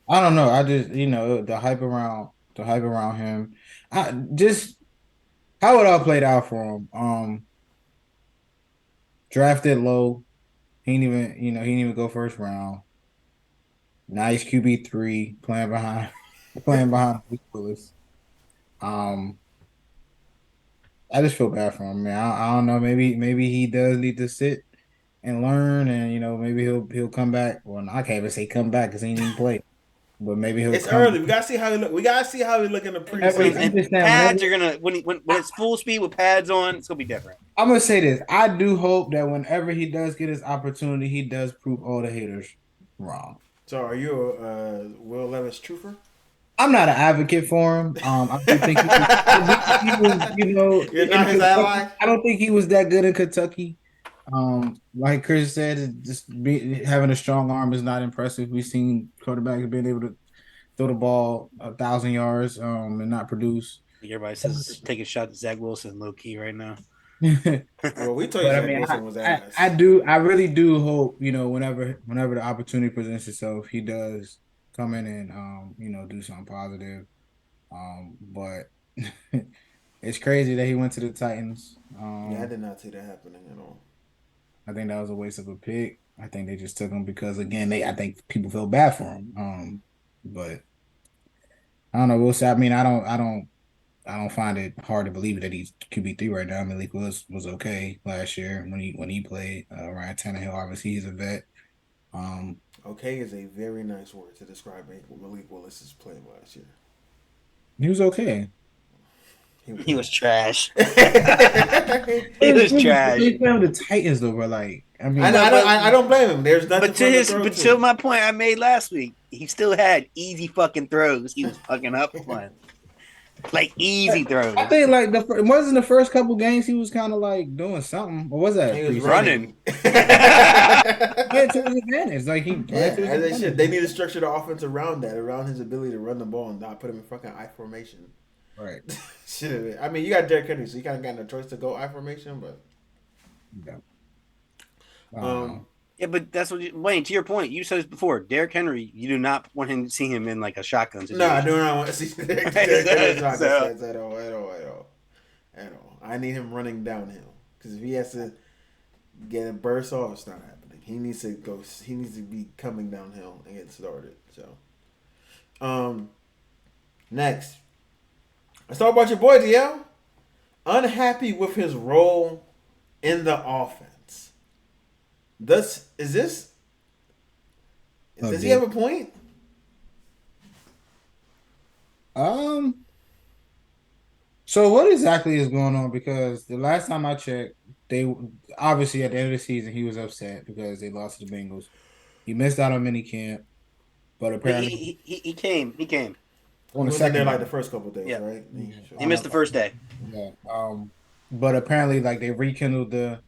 don't know. I just the hype around him. How it all played out for him. Drafted low. He didn't even go first round. Now he's QB3 playing behind Willis. I just feel bad for him, man. I don't know. Maybe he does need to sit and learn, and maybe he'll come back. Well, I can't even say come back because he ain't even play. But maybe he'll. It's early. We gotta see how he look. We gotta see how he look in the preseason. Pads are gonna when it's full speed with pads on, it's gonna be different. I'm gonna say this. I do hope that whenever he does get his opportunity, he does prove all the haters wrong. So, are you a Will Levis truther? I'm not an advocate for him. I don't think he was, You're not his ally? I don't think he was that good in Kentucky. Like Chris said, having a strong arm is not impressive. We've seen quarterbacks being able to throw the ball 1,000 yards and not produce. Everybody says take a shot at Zach Wilson low key right now. Well, we told you Zach Wilson was ass. I really do hope whenever the opportunity presents itself, he does come in and do something positive. But it's crazy that he went to the Titans. I did not see that happening at all. I think that was a waste of a pick. I think they just took him because I think people feel bad for him. But I don't know. We'll see. I mean, I don't find it hard to believe that he's QB3 right now. Malik Willis was okay last year when he played. Ryan Tannehill, obviously, he's a vet. Okay is a very nice word to describe Malik Willis's play last year. He was okay. He was trash. He was trash. He played with the Titans though, bro. Like I mean, I don't blame him. There's nothing But for him to throw to my point I made last week, he still had easy fucking throws. He was fucking up on, like easy throws. I think like wasn't the first couple games he was kind of like doing something. Or was that He was running? playing to his advantage? Like he played to his as they advantage. should. They need to structure the offense around that, around his ability to run the ball and not put him in fucking I formation. Right. Shit. I mean, you got Derrick Henry, so you kind of got no choice to go I formation, but. Yeah. Yeah, but that's what Wayne. To your point, you said this before. Derrick Henry, you do not want him to see him in like a shotgun situation. No, I do not want to see Derrick Henry at all. I need him running downhill because if he has to get a burst off, it's not happening. He needs to go. He needs to be coming downhill and get started. So, next, let's talk about your boy DL. Unhappy with his role in the offense. Does he have a point? So what exactly is going on? Because the last time I checked, they obviously at the end of the season he was upset because they lost to the Bengals. He missed out on minicamp, but apparently he came. On the second day, like the first couple of days, yeah. Right? He missed the first day. Yeah. But apparently, like they rekindled the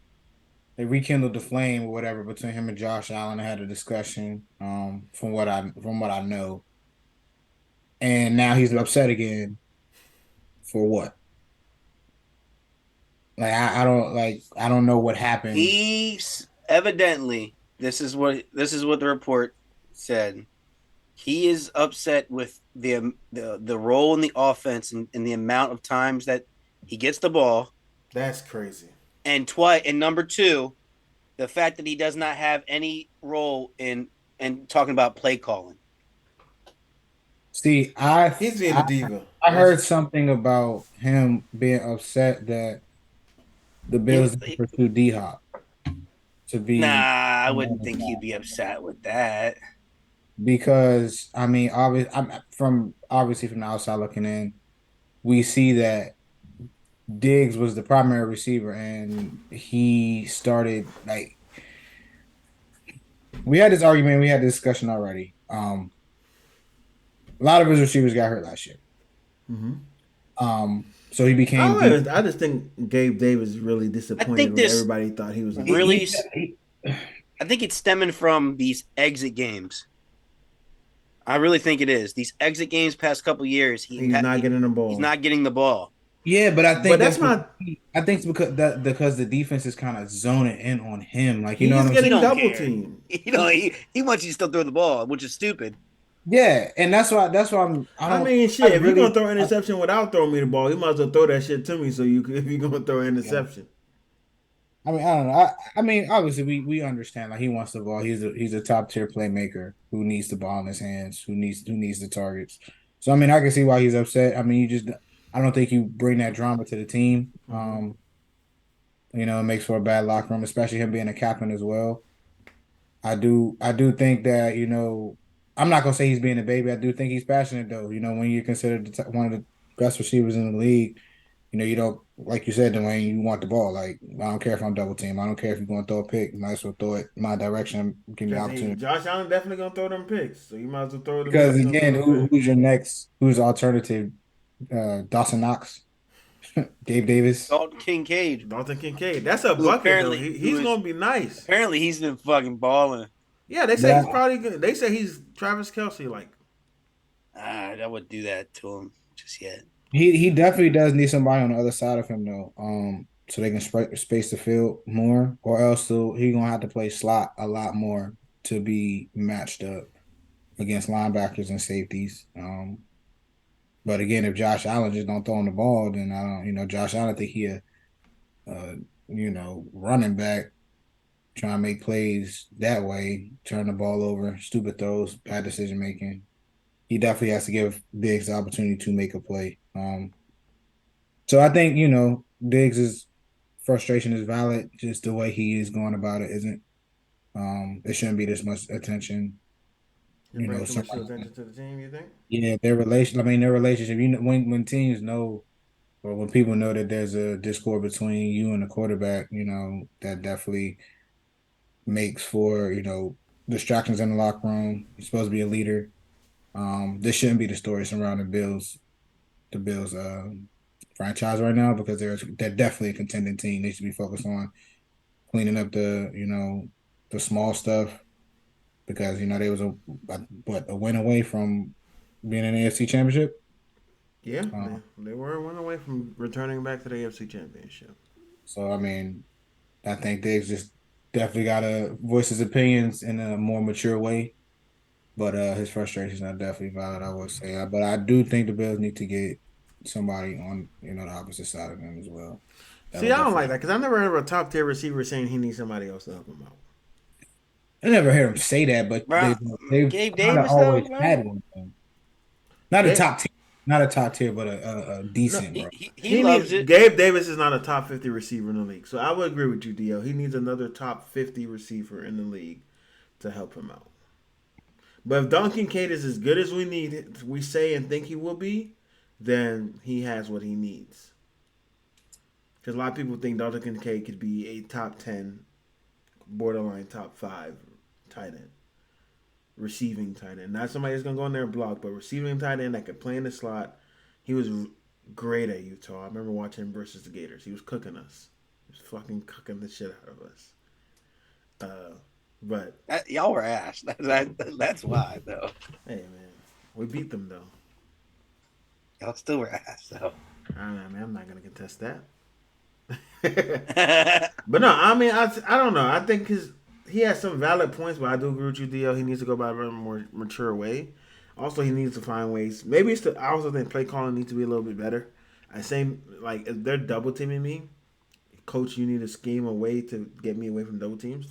flame or whatever between him and Josh Allen. I had a discussion. From what I know, and now he's upset again. For what? Like I don't know what happened. He's evidently this is what the report said. He is upset with the role in the offense and the amount of times that he gets the ball. That's crazy. And number two, the fact that he does not have any role in talking about play calling. See, he's being a diva. I heard something about him being upset that the Bills didn't pursue D-Hop to be. Nah, I wouldn't think he'd be upset with that. Because I mean, obviously from the outside looking in, we see that Diggs was the primary receiver, and he started like we had this argument, we had this discussion already. A lot of his receivers got hurt last year. Mm-hmm. So he became. I just think Gabe Davis really disappointed when everybody thought he was really. I think it's stemming from these exit games. I really think it is. These exit games past couple years, he's not getting the ball. He's not getting the ball. Yeah, but I think that's not. I think it's because the defense is kind of zoning in on him. Like he's getting double teamed. He wants you to still throw the ball, which is stupid. Yeah, and that's why I'm. I mean, shit. If you're gonna throw an interception without throwing me the ball, you might as well throw that shit to me. So if you're gonna throw an interception. I mean, I don't know. I mean, obviously, we understand. Like he wants the ball. He's a top tier playmaker who needs the ball in his hands. Who needs the targets. So I mean, I can see why he's upset. I mean, I don't think you bring that drama to the team. It makes for a bad locker room, especially him being a captain as well. I do think that I'm not gonna say he's being a baby. I do think he's passionate though. When you're considered one of the best receivers in the league. You don't, like you said, Dwayne, you want the ball. Like, I don't care if I'm double team. I don't care if you're going to throw a pick. You might as well throw it my direction. Give me the opportunity. Josh Allen definitely going to throw them picks. So you might as well throw it. Because, again, who's your next? Who's the alternative? Dawson Knox? Gabe Davis? Dalton Kincaid. That's a bucket, though. He's going to be nice. Apparently, he's been fucking balling. Yeah, they say he's probably good. They say he's Travis Kelce, like. I wouldn't do that to him just yet. He definitely does need somebody on the other side of him though, so they can space the field more, or else he's gonna have to play slot a lot more to be matched up against linebackers and safeties. But again, if Josh Allen just don't throw him the ball, then I don't. Josh Allen think he running back trying to make plays that way, turn the ball over, stupid throws, bad decision making. He definitely has to give Diggs the opportunity to make a play. So I think, Diggs' frustration is valid. Just the way he is going about it isn't. It shouldn't be this much attention. Too much attention to the team, you think? Yeah, their relationship. When teams know, or when people know that there's a discord between you and the quarterback, that definitely makes for, distractions in the locker room. He's supposed to be a leader. This shouldn't be the story surrounding the Bills franchise right now because they're definitely a contending team. They should be focused on cleaning up the small stuff because they was a win away from being in the AFC Championship. Yeah, Um, they were one away from returning back to the AFC Championship. so I mean, I think Diggs just definitely got to voice his opinions in a more mature way. But his frustrations are definitely valid, I would say. But I do think the Bills need to get somebody on the opposite side of them as well. See, That'll I don't like definitely. that because I never heard of a top tier receiver saying he needs somebody else to help him out. I never heard him say that, but Bro, they've Gabe kind of Davis though, always bro. had one. Not a Gabe, top tier, not a top tier, but a no, decent, He bro. he, he he needs loves it. Gabe Davis is not a top 50 receiver in the league, so I would agree with you, Dio. He needs another top 50 receiver in the league to help him out. But if Don Kincaid is as good as we say and think he will be, then he has what he needs. Because a lot of people think Dalton Kincaid could be a top 10, borderline top 5 tight end, receiving tight end. Not somebody that's going to go in there and block, but receiving tight end that could play in the slot. He was great at Utah. I remember watching him versus the Gators. He was cooking us. He was fucking cooking the shit out of us. But, Y'all were ass. That's why though. hey, man, we beat them, though. Y'all still were ass though. I don't know, man. I'm not going to contest that. But no, I mean, I don't know. I think he has some valid points, but I do agree with you, DL. He needs to go about it in a more mature way. Also, he needs to find ways. Maybe I also think play calling needs to be a little bit better. I say, like, if they're double teaming me, coach, you need to scheme a way to get me away from double teams.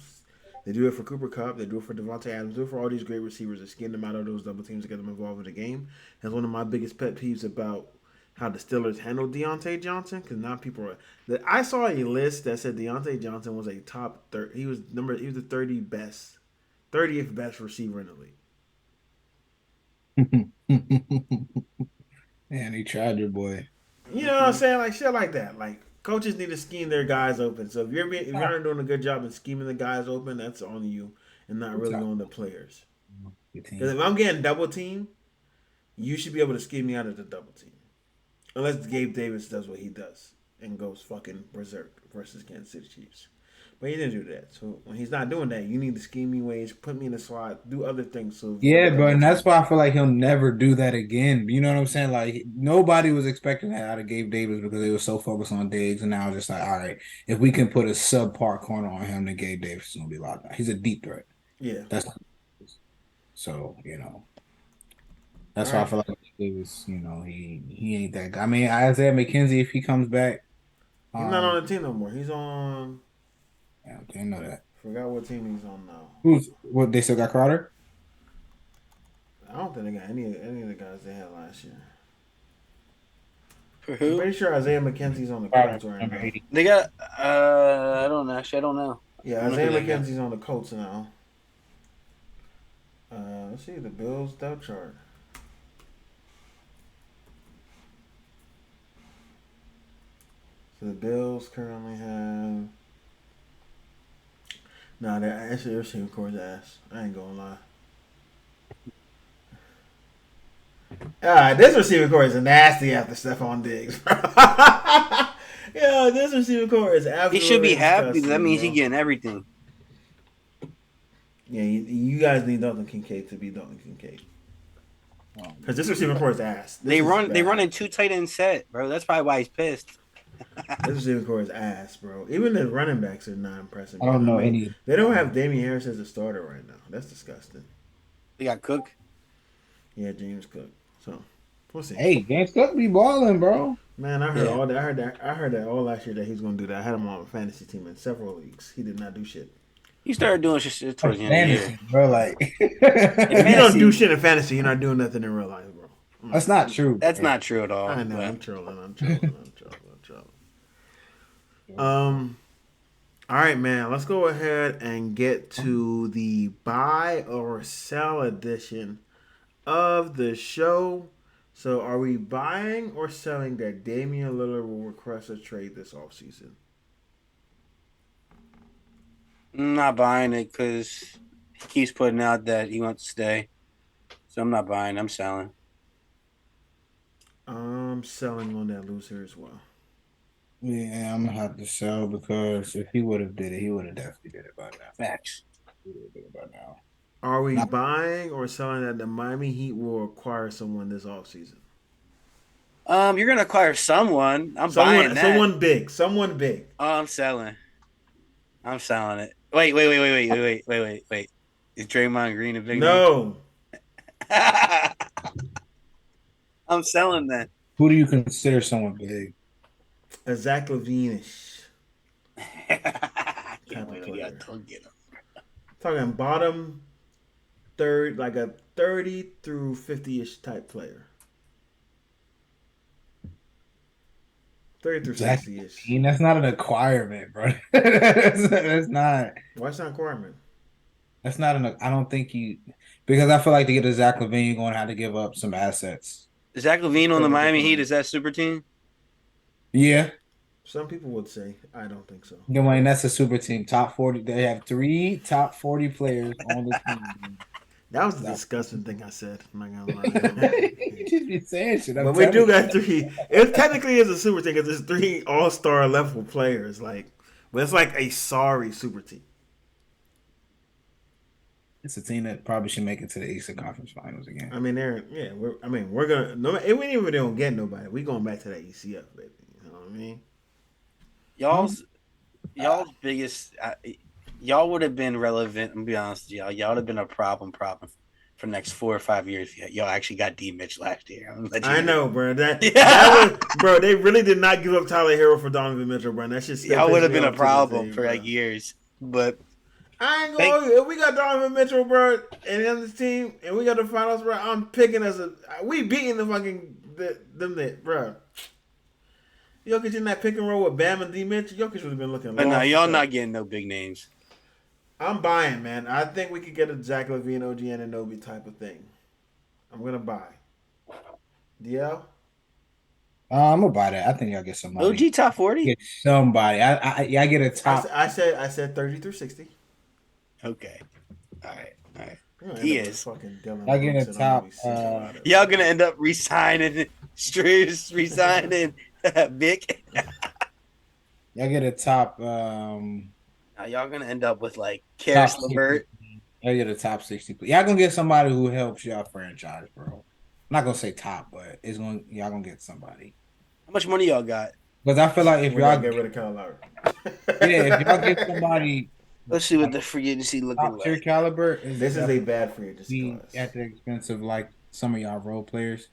They do it for Cooper Kupp. They do it for Devontae Adams. They do it for all these great receivers. They scheme them out of those double teams to get them involved in the game. That's one of my biggest pet peeves about how the Steelers handled Deontay Johnson, because now people are. I saw a list that said Deontay Johnson was a top 30. He was the 30th best receiver in the league. Man, he tried your boy. You know what I'm saying? Like shit like that. Like coaches need to scheme their guys open. So if you aren't doing a good job in scheming the guys open, that's on you and not really on the players. Because if I'm getting double team, you should be able to scheme me out of the double team. Unless Gabe Davis does what he does and goes fucking berserk versus Kansas City Chiefs. But he didn't do that. So when he's not doing that, you need to scheme me ways, put me in the slot, do other things. So Yeah, bro, and that's why I feel like he'll never do that again. You know what I'm saying? Like nobody was expecting that out of Gabe Davis because they were so focused on Diggs, and now it's just like, all right, if we can put a subpar corner on him, then Gabe Davis is gonna be locked down. He's a deep threat. Yeah. That's so that's All why I right. feel like Davis, he ain't that guy. I mean, Isaiah McKenzie, if he comes back, He's not on the team no more. He's on. yeah, I didn't know that. Forgot what team he's on now. Who's what? They still got Crowder? I don't think they got any of the guys they had last year. For I'm who? pretty sure Isaiah McKenzie's on the Crowder, Colts right number now. 80. They got. I don't know. Actually, I don't know. Yeah, I don't know Isaiah who they got. McKenzie's on the Colts now. Let's see the Bills depth chart. So the Bills currently have. Nah, they're actually receiving core's ass. I ain't gonna lie. This receiving core is nasty after Stephon Diggs, bro. Yeah, this receiving core is absolutely. He should be happy because that means bro. he's getting everything. Yeah, you guys need Dalton Kincaid to be Dalton Kincaid. Because this receiving core is ass. They run in two tight end set, bro. That's probably why he's pissed. This receiving core is ass, bro. Even the running backs are not impressive. I don't know any. They don't have Damian Harris as a starter right now. That's disgusting. They got Cook. Yeah, James Cook. So we'll see. Hey, James Cook be balling, bro. Man, I heard Yeah. all that. I heard that all last year that he was going to do that. I had him on a fantasy team in several leagues. He did not do shit. He started doing shit towards the end of the year. Bro. Like, If you don't do shit in fantasy, you're not doing nothing in real life, bro. that's not true. That's bro. not true at all. I know. but- I'm trolling. All right, man. Let's go ahead and get to the buy or sell edition of the show. So, are we buying or selling that Damian Lillard will request a trade this offseason? I'm not buying it because he keeps putting out that he wants to stay. So I'm not buying. I'm selling. I'm selling on that loser as well. Yeah, I'm gonna have to sell because if he would have did it, he would have definitely did it by now. Facts. He would have did it by now. Are we Not buying or selling that the Miami Heat will acquire someone this offseason? You're gonna acquire someone. I'm buying Someone, that. someone big, someone big. Oh, I'm selling. I'm selling it. Wait. Is Draymond Green a big name? No, I'm selling that. who do you consider someone big? a Zach Levine-ish I type can't of wait when y'all player. don't get him. Talking bottom third, like a 30 through 50-ish type player. 30 through Zach 60-ish. Levine? That's not an acquirement, bro. that's not. Why it's not requirement? That's not an. I don't think you because I feel like to get a Zach Levine, you're going to have to give up some assets. Zach Levine on the Perfectly Miami Heat fine. is that super team? Yeah, Some people would say, I don't think so. Dwayne, that's a super team. Top 40. They have 3 top 40 players on the team. That was a Top- disgusting thing I said. I'm not gonna lie. you just be saying shit. I'm But we telling do you. got three. It technically is a super team because it's 3 all-star level players. Like, but it's like a sorry super team. It's a team that probably should make it to the Eastern Conference Finals again. I mean, we're gonna. No, even if we don't get nobody, we going back to that ECF, baby. You know what I mean? Y'all's biggest. Y'all would have been relevant. I'm gonna be honest with y'all. Y'all would have been a problem for the next 4 or 5 years. Y'all actually got D Mitch last year. I know, bro. That Yeah. was, bro. They really did not give up Tyler Hero for Donovan Mitchell, bro. That shit still Y'all would pisses have me been a off to this problem day, for bro. like years. But I ain't thank going. If we got Donovan Mitchell, bro, and on this team, and we got the finals, bro, I'm picking as a. We beating the fucking them, bro. Jokic in that pick and roll with Bam and D Mitch, Jokic would have been looking but no, lost. y'all not getting no big names. I'm buying, man. I think we could get a Zach Levine, OG Anunoby type of thing. I'm gonna buy. DL? I'm gonna buy that. I think y'all get somebody. OG top 40? Get somebody. I get a top. I said 30 through 60. Okay. All right. You're gonna He end up with is. fucking Dylan I get Brooks a and I'm gonna top. be sick about it. Y'all gonna end up resigning Vic. Y'all get a top. Now y'all gonna end up with like Top Karis 60. LeVert. Y'all get a top 60. Y'all gonna get somebody who helps y'all franchise, bro. I'm not gonna say top, but y'all gonna get somebody. How much money y'all got? Because I feel like if We gotta y'all get rid of Kyle Lowry. if y'all get somebody Let's see what the free agency looking top tier like. caliber, This is a bad free agency be class. at the expense of like some of y'all role players,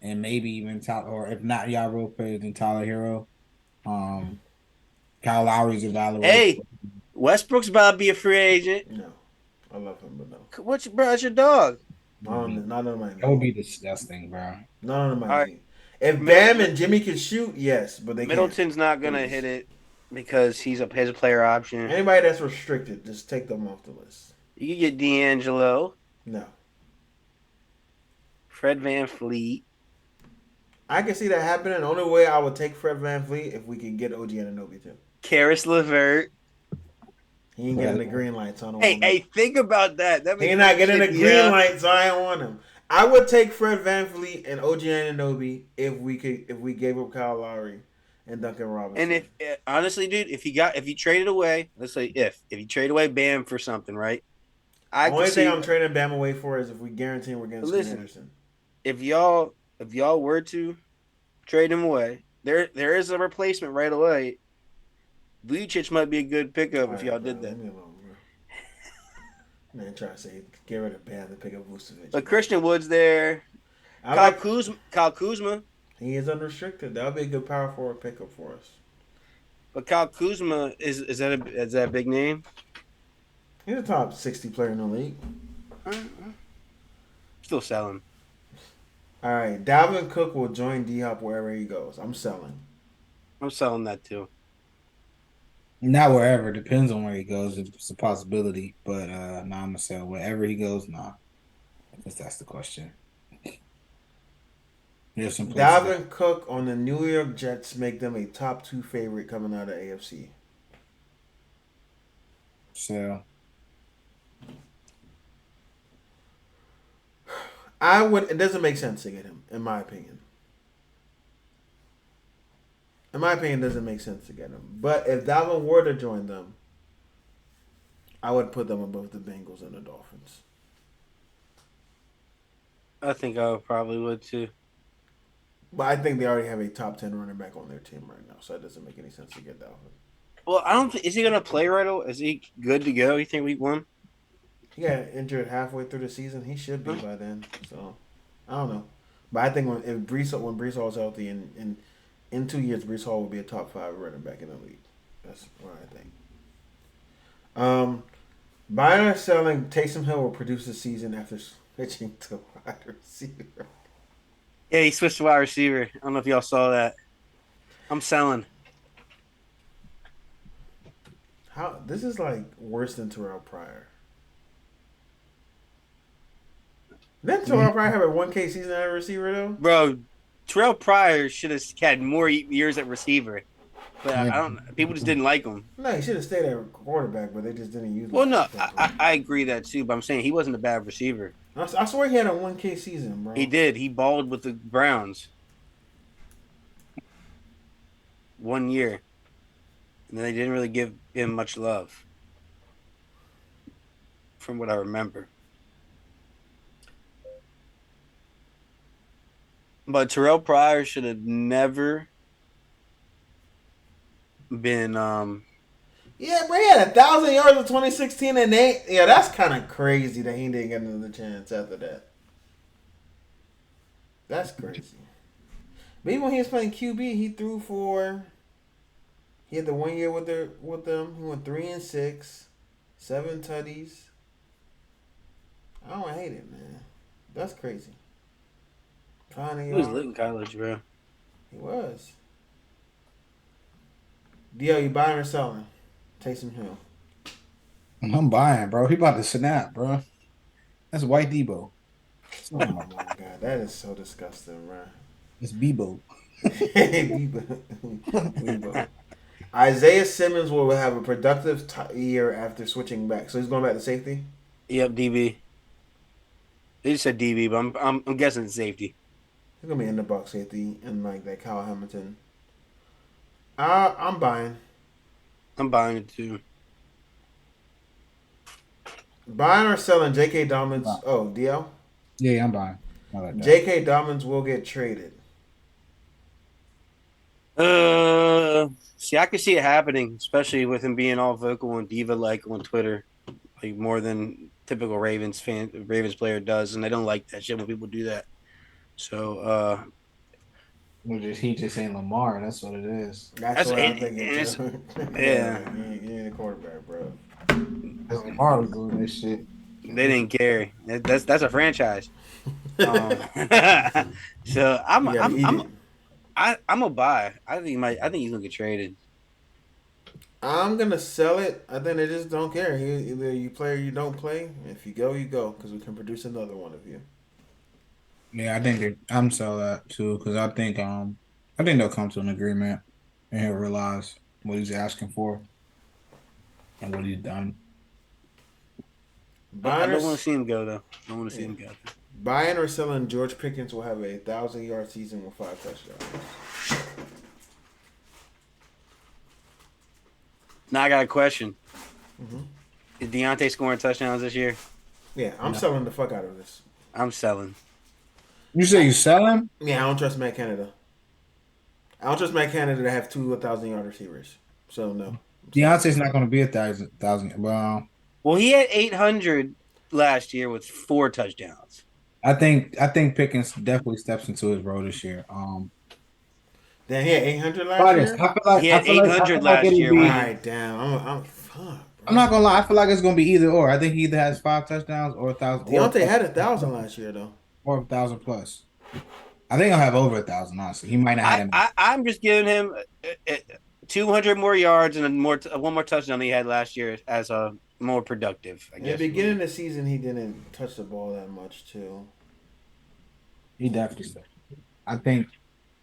and maybe even top, or if not y'all role players, then Tyler Hero. Kyle Lowry's evaluated. Hey, Westbrook's about to be a free agent. No. I love him, but no. What's bro? It's your dog. Not on my That would be disgusting, bro. Not on my All right. team. If Bam and Jimmy can shoot, yes, but they can't. Middleton's not gonna Please. hit it because he's a player option. Anybody that's restricted, just take them off the list. You can get D'Angelo, No. Fred VanVleet. I can see that happening. The only way I would take Fred VanVleet if we can get OG Anunoby too. Karis LeVert. He ain't getting the green light, so I don't Hey, want him. hey, think about that. That He makes not getting the shit, green yeah. light, so I don't want him. I would take Fred VanVleet and OG Anunoby if we gave up Kyle Lowry and Duncan Robinson. And if honestly, dude, if you traded away, let's say if you trade away Bam for something, right? The only thing I'm trading Bam away for is if we guarantee we're getting Scoot Listen. Henderson. if y'all were to trade him away, there is a replacement right away. Vucic might be a good pickup if y'all did that. Leave me alone, bro. Man, try to say get rid of Bam and pick up Vucevic. But Christian Wood's there. Kyle Kuzma. He is unrestricted. That would be a good power forward pickup for us. But Kyle Kuzma is that a big name? He's a top 60 player in the league. Still selling. All right, Dalvin Cook will join D-Hop wherever he goes. I'm selling. I'm selling that too. Not wherever. Depends on where he goes. It's a possibility, but I'm gonna say wherever he goes. Nah, I guess that's the question. There's some places Dalvin Cook on the New York Jets make them a top 2 favorite coming out of AFC. So It doesn't make sense to get him, in my opinion. In my opinion, it doesn't make sense to get him. But if Dalvin were to join them, I would put them above the Bengals and the Dolphins. I think I probably would too. But I think they already have a top 10 running back on their team right now, so it doesn't make any sense to get Dalvin. Well, I don't think is he gonna play right away? Is he good to go? You think week 1? He got injured halfway through the season. He should be by then. So I don't know. But I think when Brees Hall is healthy in 2 years, Brees Hall will be a top 5 running back in the league. That's what I think. Buying or selling, Taysom Hill will produce this season after switching to wide receiver. Yeah, he switched to wide receiver. I don't know if y'all saw that. I'm selling. How this is like worse than Terrell Pryor. Didn't Terrell Pryor have a 1K season at a receiver though? Bro, Terrell Pryor should have had more years at receiver. But I don't. People just didn't like him. No, he should have stayed at quarterback, but they just didn't use him. Well, no, I agree that too. But I'm saying he wasn't a bad receiver. I swear he had a 1K season, bro. He did. He balled with the Browns 1 year, and then they didn't really give him much love, from what I remember. But Terrell Pryor should have never been. Yeah, bro, he had 1,000 yards in 2016, and that's kind of crazy that he didn't get another chance after that. That's crazy. But even when he was playing QB, he threw for. He had the 1 year with them. He went 3-6, 7 tutties. I don't hate it, man. That's crazy. He was lit in college, bro. He was. Dio, you buying or selling? Taysom Hill. I'm buying, bro. He about to snap, bro. That's white Debo. Oh my god, that is so disgusting, bro. It's Bebo. Bebo. Isaiah Simmons will have a productive year after switching back. So he's going back to safety? Yep, DB. They just said DB, but I'm guessing it's safety. He's going to be in the box safety and like that Kyle Hamilton. I'm buying. I'm buying it too. Buying or selling J.K. Dobbins? Oh, DL? Yeah, I'm buying. Like J.K. Dobbins will get traded. See, I can see it happening, especially with him being all vocal and diva-like on Twitter, like more than typical Ravens player does, and I don't like that shit when people do that. So, he just ain't Lamar. That's what it is. That's what I'm thinking. Yeah, you need a quarterback, bro. Lamar was doing this shit. They didn't care. That's a franchise. So I'm a buy. I think he's gonna get traded. I'm gonna sell it. I think they just don't care. Either you play or you don't play. If you go, you go, because we can produce another one of you. Yeah, I think I'm sell that too, because I think they'll come to an agreement and he'll realize what he's asking for and what he's done. I don't want to see him go though. I don't want to see him go. Buying or selling George Pickens will have a 1,000-yard season with 5 touchdowns. Now I got a question. Mm-hmm. Is Deontay scoring touchdowns this year? Yeah, I'm selling the fuck out of this. I'm selling. You say you selling? Yeah, I don't trust Matt Canada. I don't trust Matt Canada to have 2 1,000-yard receivers. So no. Deontay's not going to be 1,000. Well, he had 800 last year with 4 touchdowns. I think Pickens definitely steps into his role this year. Then he had 800 last year. He had 800 last year. All right, damn. I'm not gonna lie. I feel like it's gonna be either or. I think he either has 5 touchdowns or 1,000. Deontay had 1,000 last year though, or 1,000 plus. I think I'll have over 1,000. Honestly, he might not have him. I'm just giving him 200 more yards and one more touchdown than he had last year as a more productive. I guess. In the beginning of the season, he didn't touch the ball that much too. He definitely stepped. I think.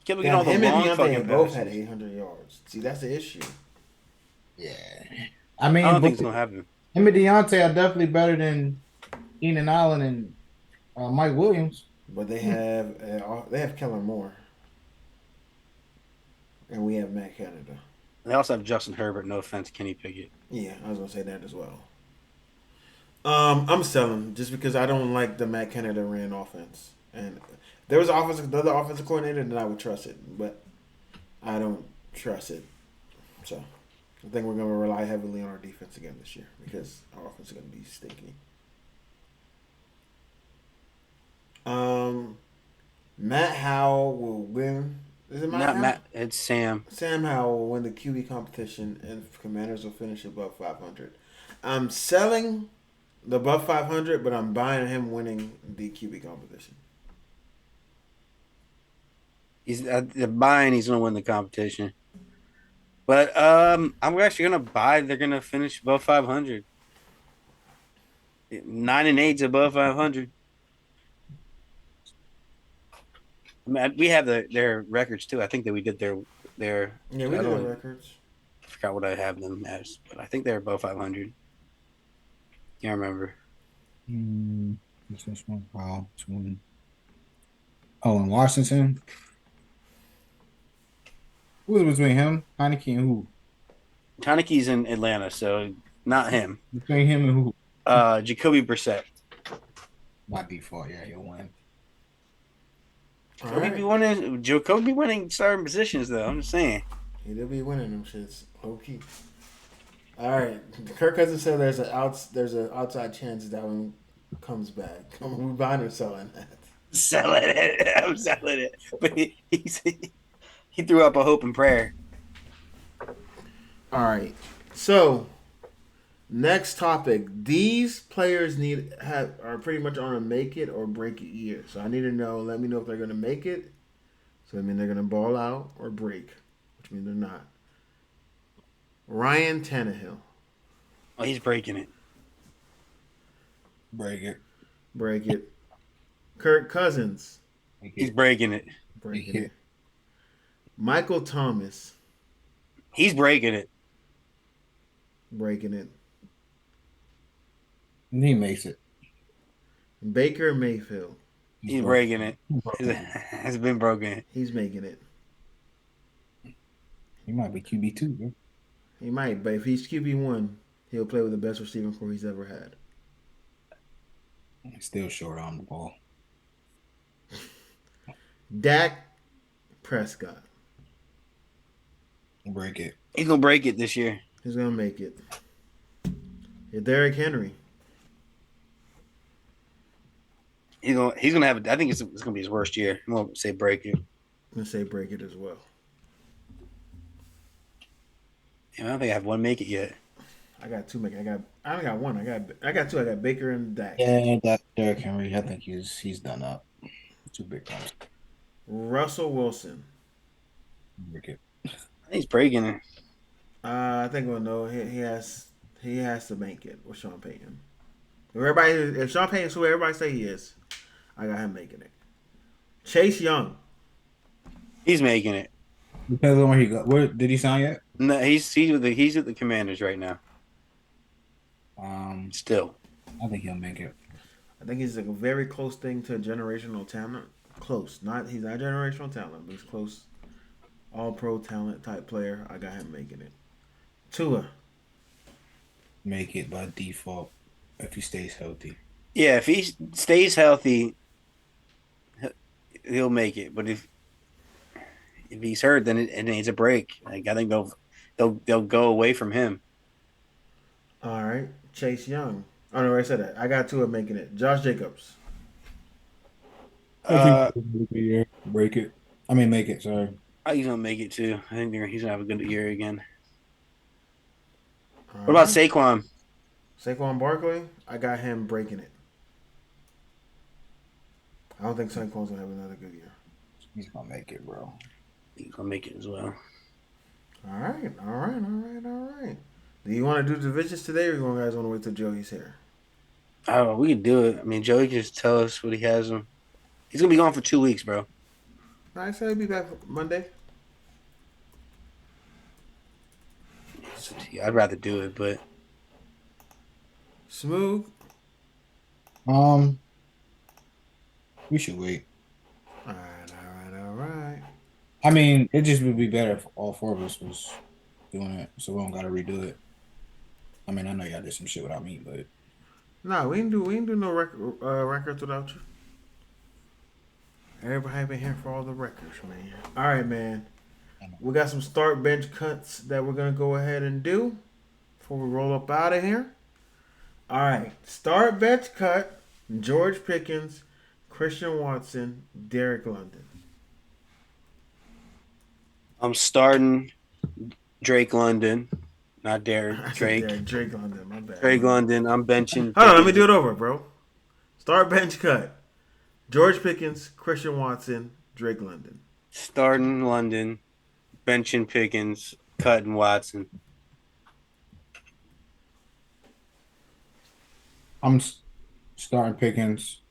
Him and Deontay both had 800 yards. See, that's the issue. Yeah. I don't think it's gonna happen. Him and Deontay are definitely better than Keenan Allen and Mike Williams. But they have Kellen Moore, and we have Matt Canada. They also have Justin Herbert. No offense, Kenny Pickett. Yeah, I was gonna say that as well. I'm selling just because I don't like the Matt Canada ran offense, and there was the other offensive coordinator, then I would trust it, but I don't trust it. So I think we're gonna rely heavily on our defense again this year because our offense is gonna be stinky. Matt Howell will win. Is it Matt? Not Howell? Matt. It's Sam. Sam Howell will win the QB competition, and Commanders will finish above 500. I'm selling the above 500, but I'm buying him winning the QB competition. He's buying. He's gonna win the competition. But I'm actually gonna buy. They're gonna finish above 500. 9-8's above 500. I mean, we have their records too. I think that we did their. Yeah, we I did don't- the records. I forgot what I have them as, but I think they're above 500. Can't remember. What's this one? Wow, it's one. Oh, in Washington. Who was between him, Heineke, and who? Taneke's in Atlanta, so not him. Between him and who? Jacoby Brissett. By default, yeah, he'll win. All Jacoby be winning starting positions though. I'm just saying. He'll be winning them shits low key. All right, Kirk Cousins said there's an outside chance that one comes back. We buying or selling that? Selling it. I'm selling it. But he threw up a hope and prayer. All right, so next topic. These players are pretty much on a make it or break it year. So I need to know. Let me know if they're going to make it. So I mean they're going to ball out or break, which means they're not. Ryan Tannehill. Oh, he's breaking it. Break it. Break it. Kirk Cousins. He's breaking it. Breaking it. Michael Thomas. He's breaking it. Breaking it. He makes it. Baker Mayfield. He's breaking it. Has been broken. He's making it. He might be QB2, bro. He might, but if he's QB1, he'll play with the best receiving core he's ever had. He's still short on the ball. Dak Prescott. Break it. He's gonna break it this year. He's gonna make it. Derrick Henry. He's gonna have. I think it's gonna be his worst year. I'm gonna say break it. I'm gonna say break it as well. I don't think I have one make it yet. I got two make. I only got one. I got two. I got Baker and Dak. Yeah, that Derrick Henry. I think he's done up. Two big ones. Russell Wilson. Break it. I think he's breaking it. I think we'll know. He has to make it with Sean Payton. If Sean Payton's who everybody say he is, I got him making it. Chase Young. He's making it. Depends on where he go. Where did he sign yet? No, he's with the Commanders right now. Still, I think he'll make it. I think he's a very close thing to a generational talent. Close. He's not generational talent, but he's close. All pro talent type player. I got him making it. Tua. Make it by default if he stays healthy. yeah. If he stays healthy, he'll make it. But if he's hurt, then it needs a break. Like I think they'll go away from him. All right. Chase Young. Oh, no, I said that. I got Tua making it. Josh Jacobs. I think break it. I mean, make it. Sorry. He's gonna make it too. I think he's gonna have a good year again. All What about right. Saquon? Saquon Barkley? I got him breaking it. I don't think Saquon's going to have another good year. He's gonna make it, bro. He's gonna make it as well. All right. Do you want to do divisions today, or you guys want to wait till Joey's here? Oh, we can do it. I mean, Joey can just tell us what he has him. He's gonna be gone for 2 weeks, bro. I said he'll be back Monday. I'd rather do it, but Smooth. We should wait. All right, all right. I mean, it just would be better if all four of us was doing it, so we don't gotta redo it. I mean, I know y'all did some shit without me, but Nah, we ain't do no records without you. Everybody been here for all the records, man. All right, man. We got some start bench cuts that we're gonna go ahead and do before we roll up out of here. All right, start bench cut: George Pickens, Christian Watson, Derek London. I'm starting Drake London, not Derek. Drake. Drake London. My bad. Drake London. I'm benching. Hold on, let me do it over, bro. Start bench cut: George Pickens, Christian Watson, Drake London. Starting London, benching Pickens, cutting Watson. I'm starting Pickens,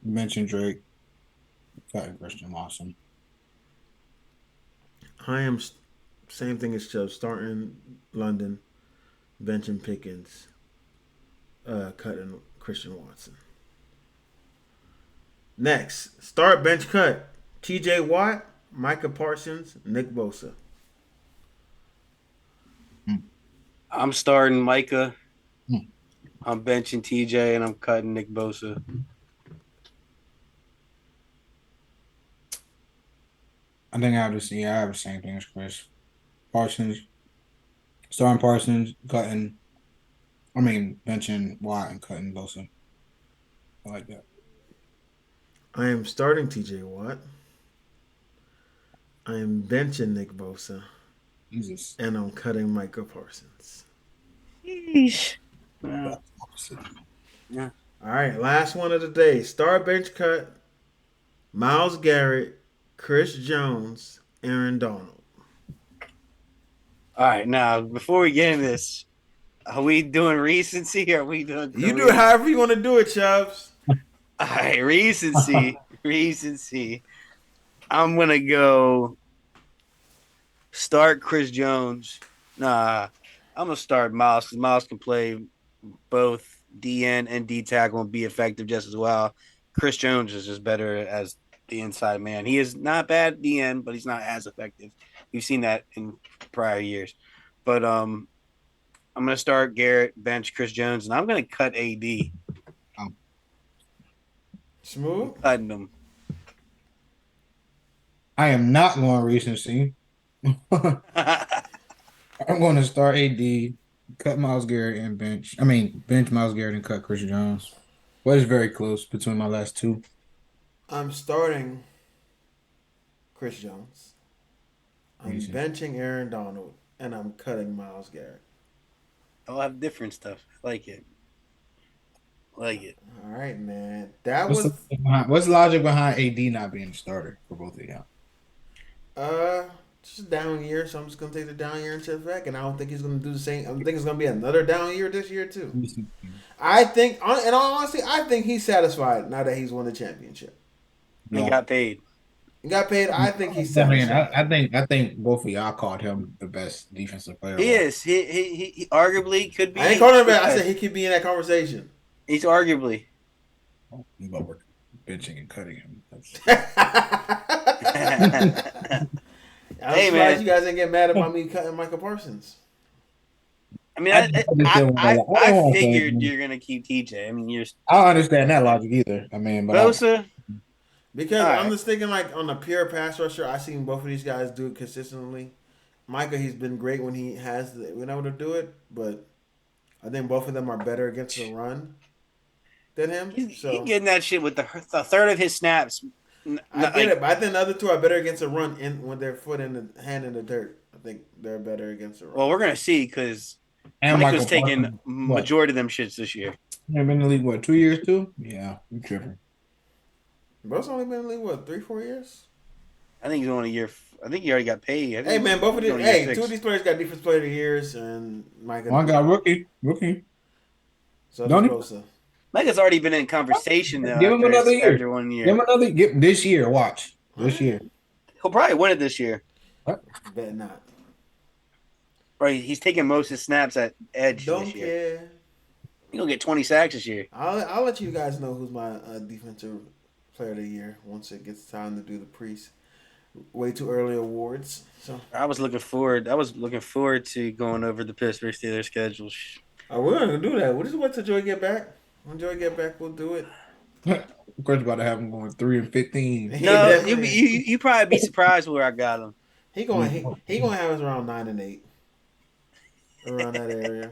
benching Drake, cutting Christian Watson. I am same thing as Chubb. Starting London, benching Pickens, cutting Christian Watson. Next, start bench cut: T.J. Watt, Micah Parsons, Nick Bosa. I'm starting Micah. I'm benching TJ and I'm cutting Nick Bosa. I think I have the same thing as Chris. Parsons, starting Parsons, benching Watt and cutting Bosa. I like that. I am starting T.J. Watt. I am benching Nick Bosa. Jesus. And I'm cutting Micah Parsons. Sheesh. Yeah. All right, last one of the day. Start bench cut: Myles Garrett, Chris Jones, Aaron Donald. All right, now before we get into this, are we doing recency or are we doing career? You do it however you want to do it, Chubbs. All right, recency. I'm going to go start Chris Jones. Nah, I'm going to start Miles because Miles can play both DN and D tackle and be effective just as well. Chris Jones is just better as the inside man. He is not bad DN, but he's not as effective. We've seen that in prior years. But I'm going to start Garrett, bench Chris Jones, and I'm going to cut AD. Smooth. I'm cutting him. I am not going recency. I'm going to start AD, cut Myles Garrett, and bench Myles Garrett and cut Chris Jones. What is very close between my last two? I'm starting Chris Jones. I'm benching Aaron Donald, and I'm cutting Myles Garrett. I'll have different stuff. I like it. All right, man. What's the logic behind AD not being a starter for both of y'all? Just a down year, so I'm just gonna take the down year and sit back, and I don't think he's gonna do the same. I think it's gonna be another down year this year too. I think, in all honesty, I think he's satisfied now that he's won the championship. He got paid. I think he's satisfied. I think both of y'all called him the best defensive player. He is. He arguably could be. I ain't calling him bad. I said he could be in that conversation. He's arguably. But we're benching and cutting him. I'm surprised you guys didn't get mad about me cutting Micah Parsons. I mean, I figured you're gonna keep TJ. I mean, I don't understand that logic either. I mean, but Bosa. Because I'm just thinking, like, on a pure pass rusher, I've seen both of these guys do it consistently. Micah, he's been great when he has been able to do it, but I think both of them are better against the run than him. He's getting that shit with the third of his snaps. I get it, but I think the other two are better against the run with their foot in the hand in the dirt. I think they're better against the run. Well, we're gonna see because Micah's taking majority of them shits this year. Yeah, been in the league 2 years too? Yeah, you tripping. Bro's only been in the league 3-4 years. I think he's only a year. I think he already got paid. Hey man, both of these. Hey, two of these players got defense player of the years, and Micah. One got rookie. So Bosa. Micah's already been in conversation though. Give him another year. After 1 year. Give him another. This year. Watch this year. He'll probably win it this year. What? Bet not. Right, he's taking most of his snaps at edge Don't this year. care. He gonna get 20 sacks this year. I'll let you guys know who's my defensive player of the year once it gets time to do the way too early awards. So I was looking forward to going over the Pittsburgh Steelers schedule. we're gonna do that. We'll just wait till Joy get back. When Joy get back, we'll do it. Of course, about to have him going 3-15. No, you probably be surprised where I got him. He gonna have us around 9-8. Around that area.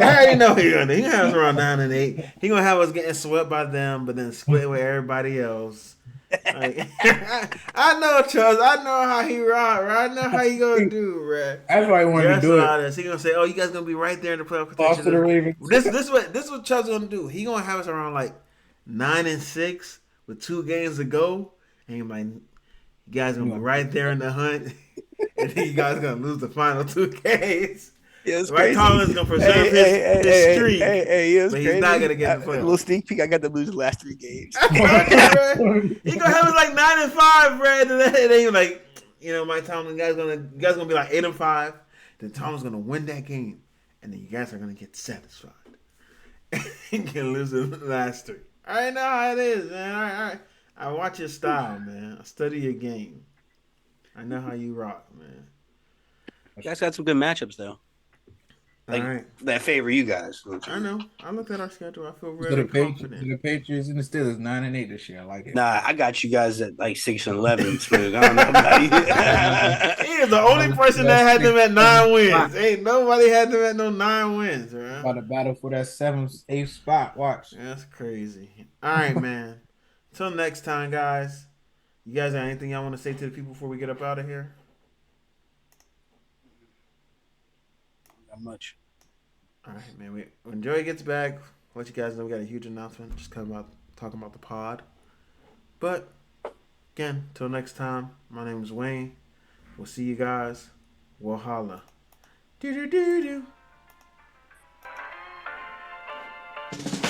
I already know he gonna have us around 9-8. He gonna have us getting swept by them, but then split with everybody else. Like, I know, Chubbs. I know how he rock. Right? I know how he gonna do, right? That's why I wanted to do it. He gonna say, "Oh, you guys gonna be right there in the playoff Lost to the contention." Ravens. This what Chubbs gonna do. He gonna have us around like 9-6 with 2 games to go, and he's like, "You guys gonna be right there in the hunt." And then you guys gonna lose the final 2 games. Yeah, it's Mike crazy. Tomlin's gonna preserve his streak, but but he's not gonna get the a playoffs. little sneak peek. I got to lose the last 3 games. He gonna have us like 9-5, Brad. And then you like, Mike Tomlin, you guys gonna be like 8-5. Then Tomlin's gonna win that game, and then you guys are gonna get satisfied. And can lose the last 3. I know how it is, man. All right. I watch your style, man. I study your game. I know how you rock, man. You guys got some good matchups though. Like all right. That favor you guys. I know. I looked at our schedule. I feel really confident. The Patriots and the Steelers 9-8 this year. I like it. Nah, I got you guys at like 6-11. Smooth. I don't know about you. He is the only person that had them at 9 wins. Ain't nobody had them at no 9 wins, right? About to battle for that 7th, 8th spot. Watch. That's crazy. All right, man. Until next time, guys. You guys have anything y'all want to say to the people before we get up out of here? Not much. All right, man. When Joey gets back, I'll let you guys know we got a huge announcement. Just talking about the pod. But again, till next time. My name is Wayne. We'll see you guys. We'll holla. Do do do do.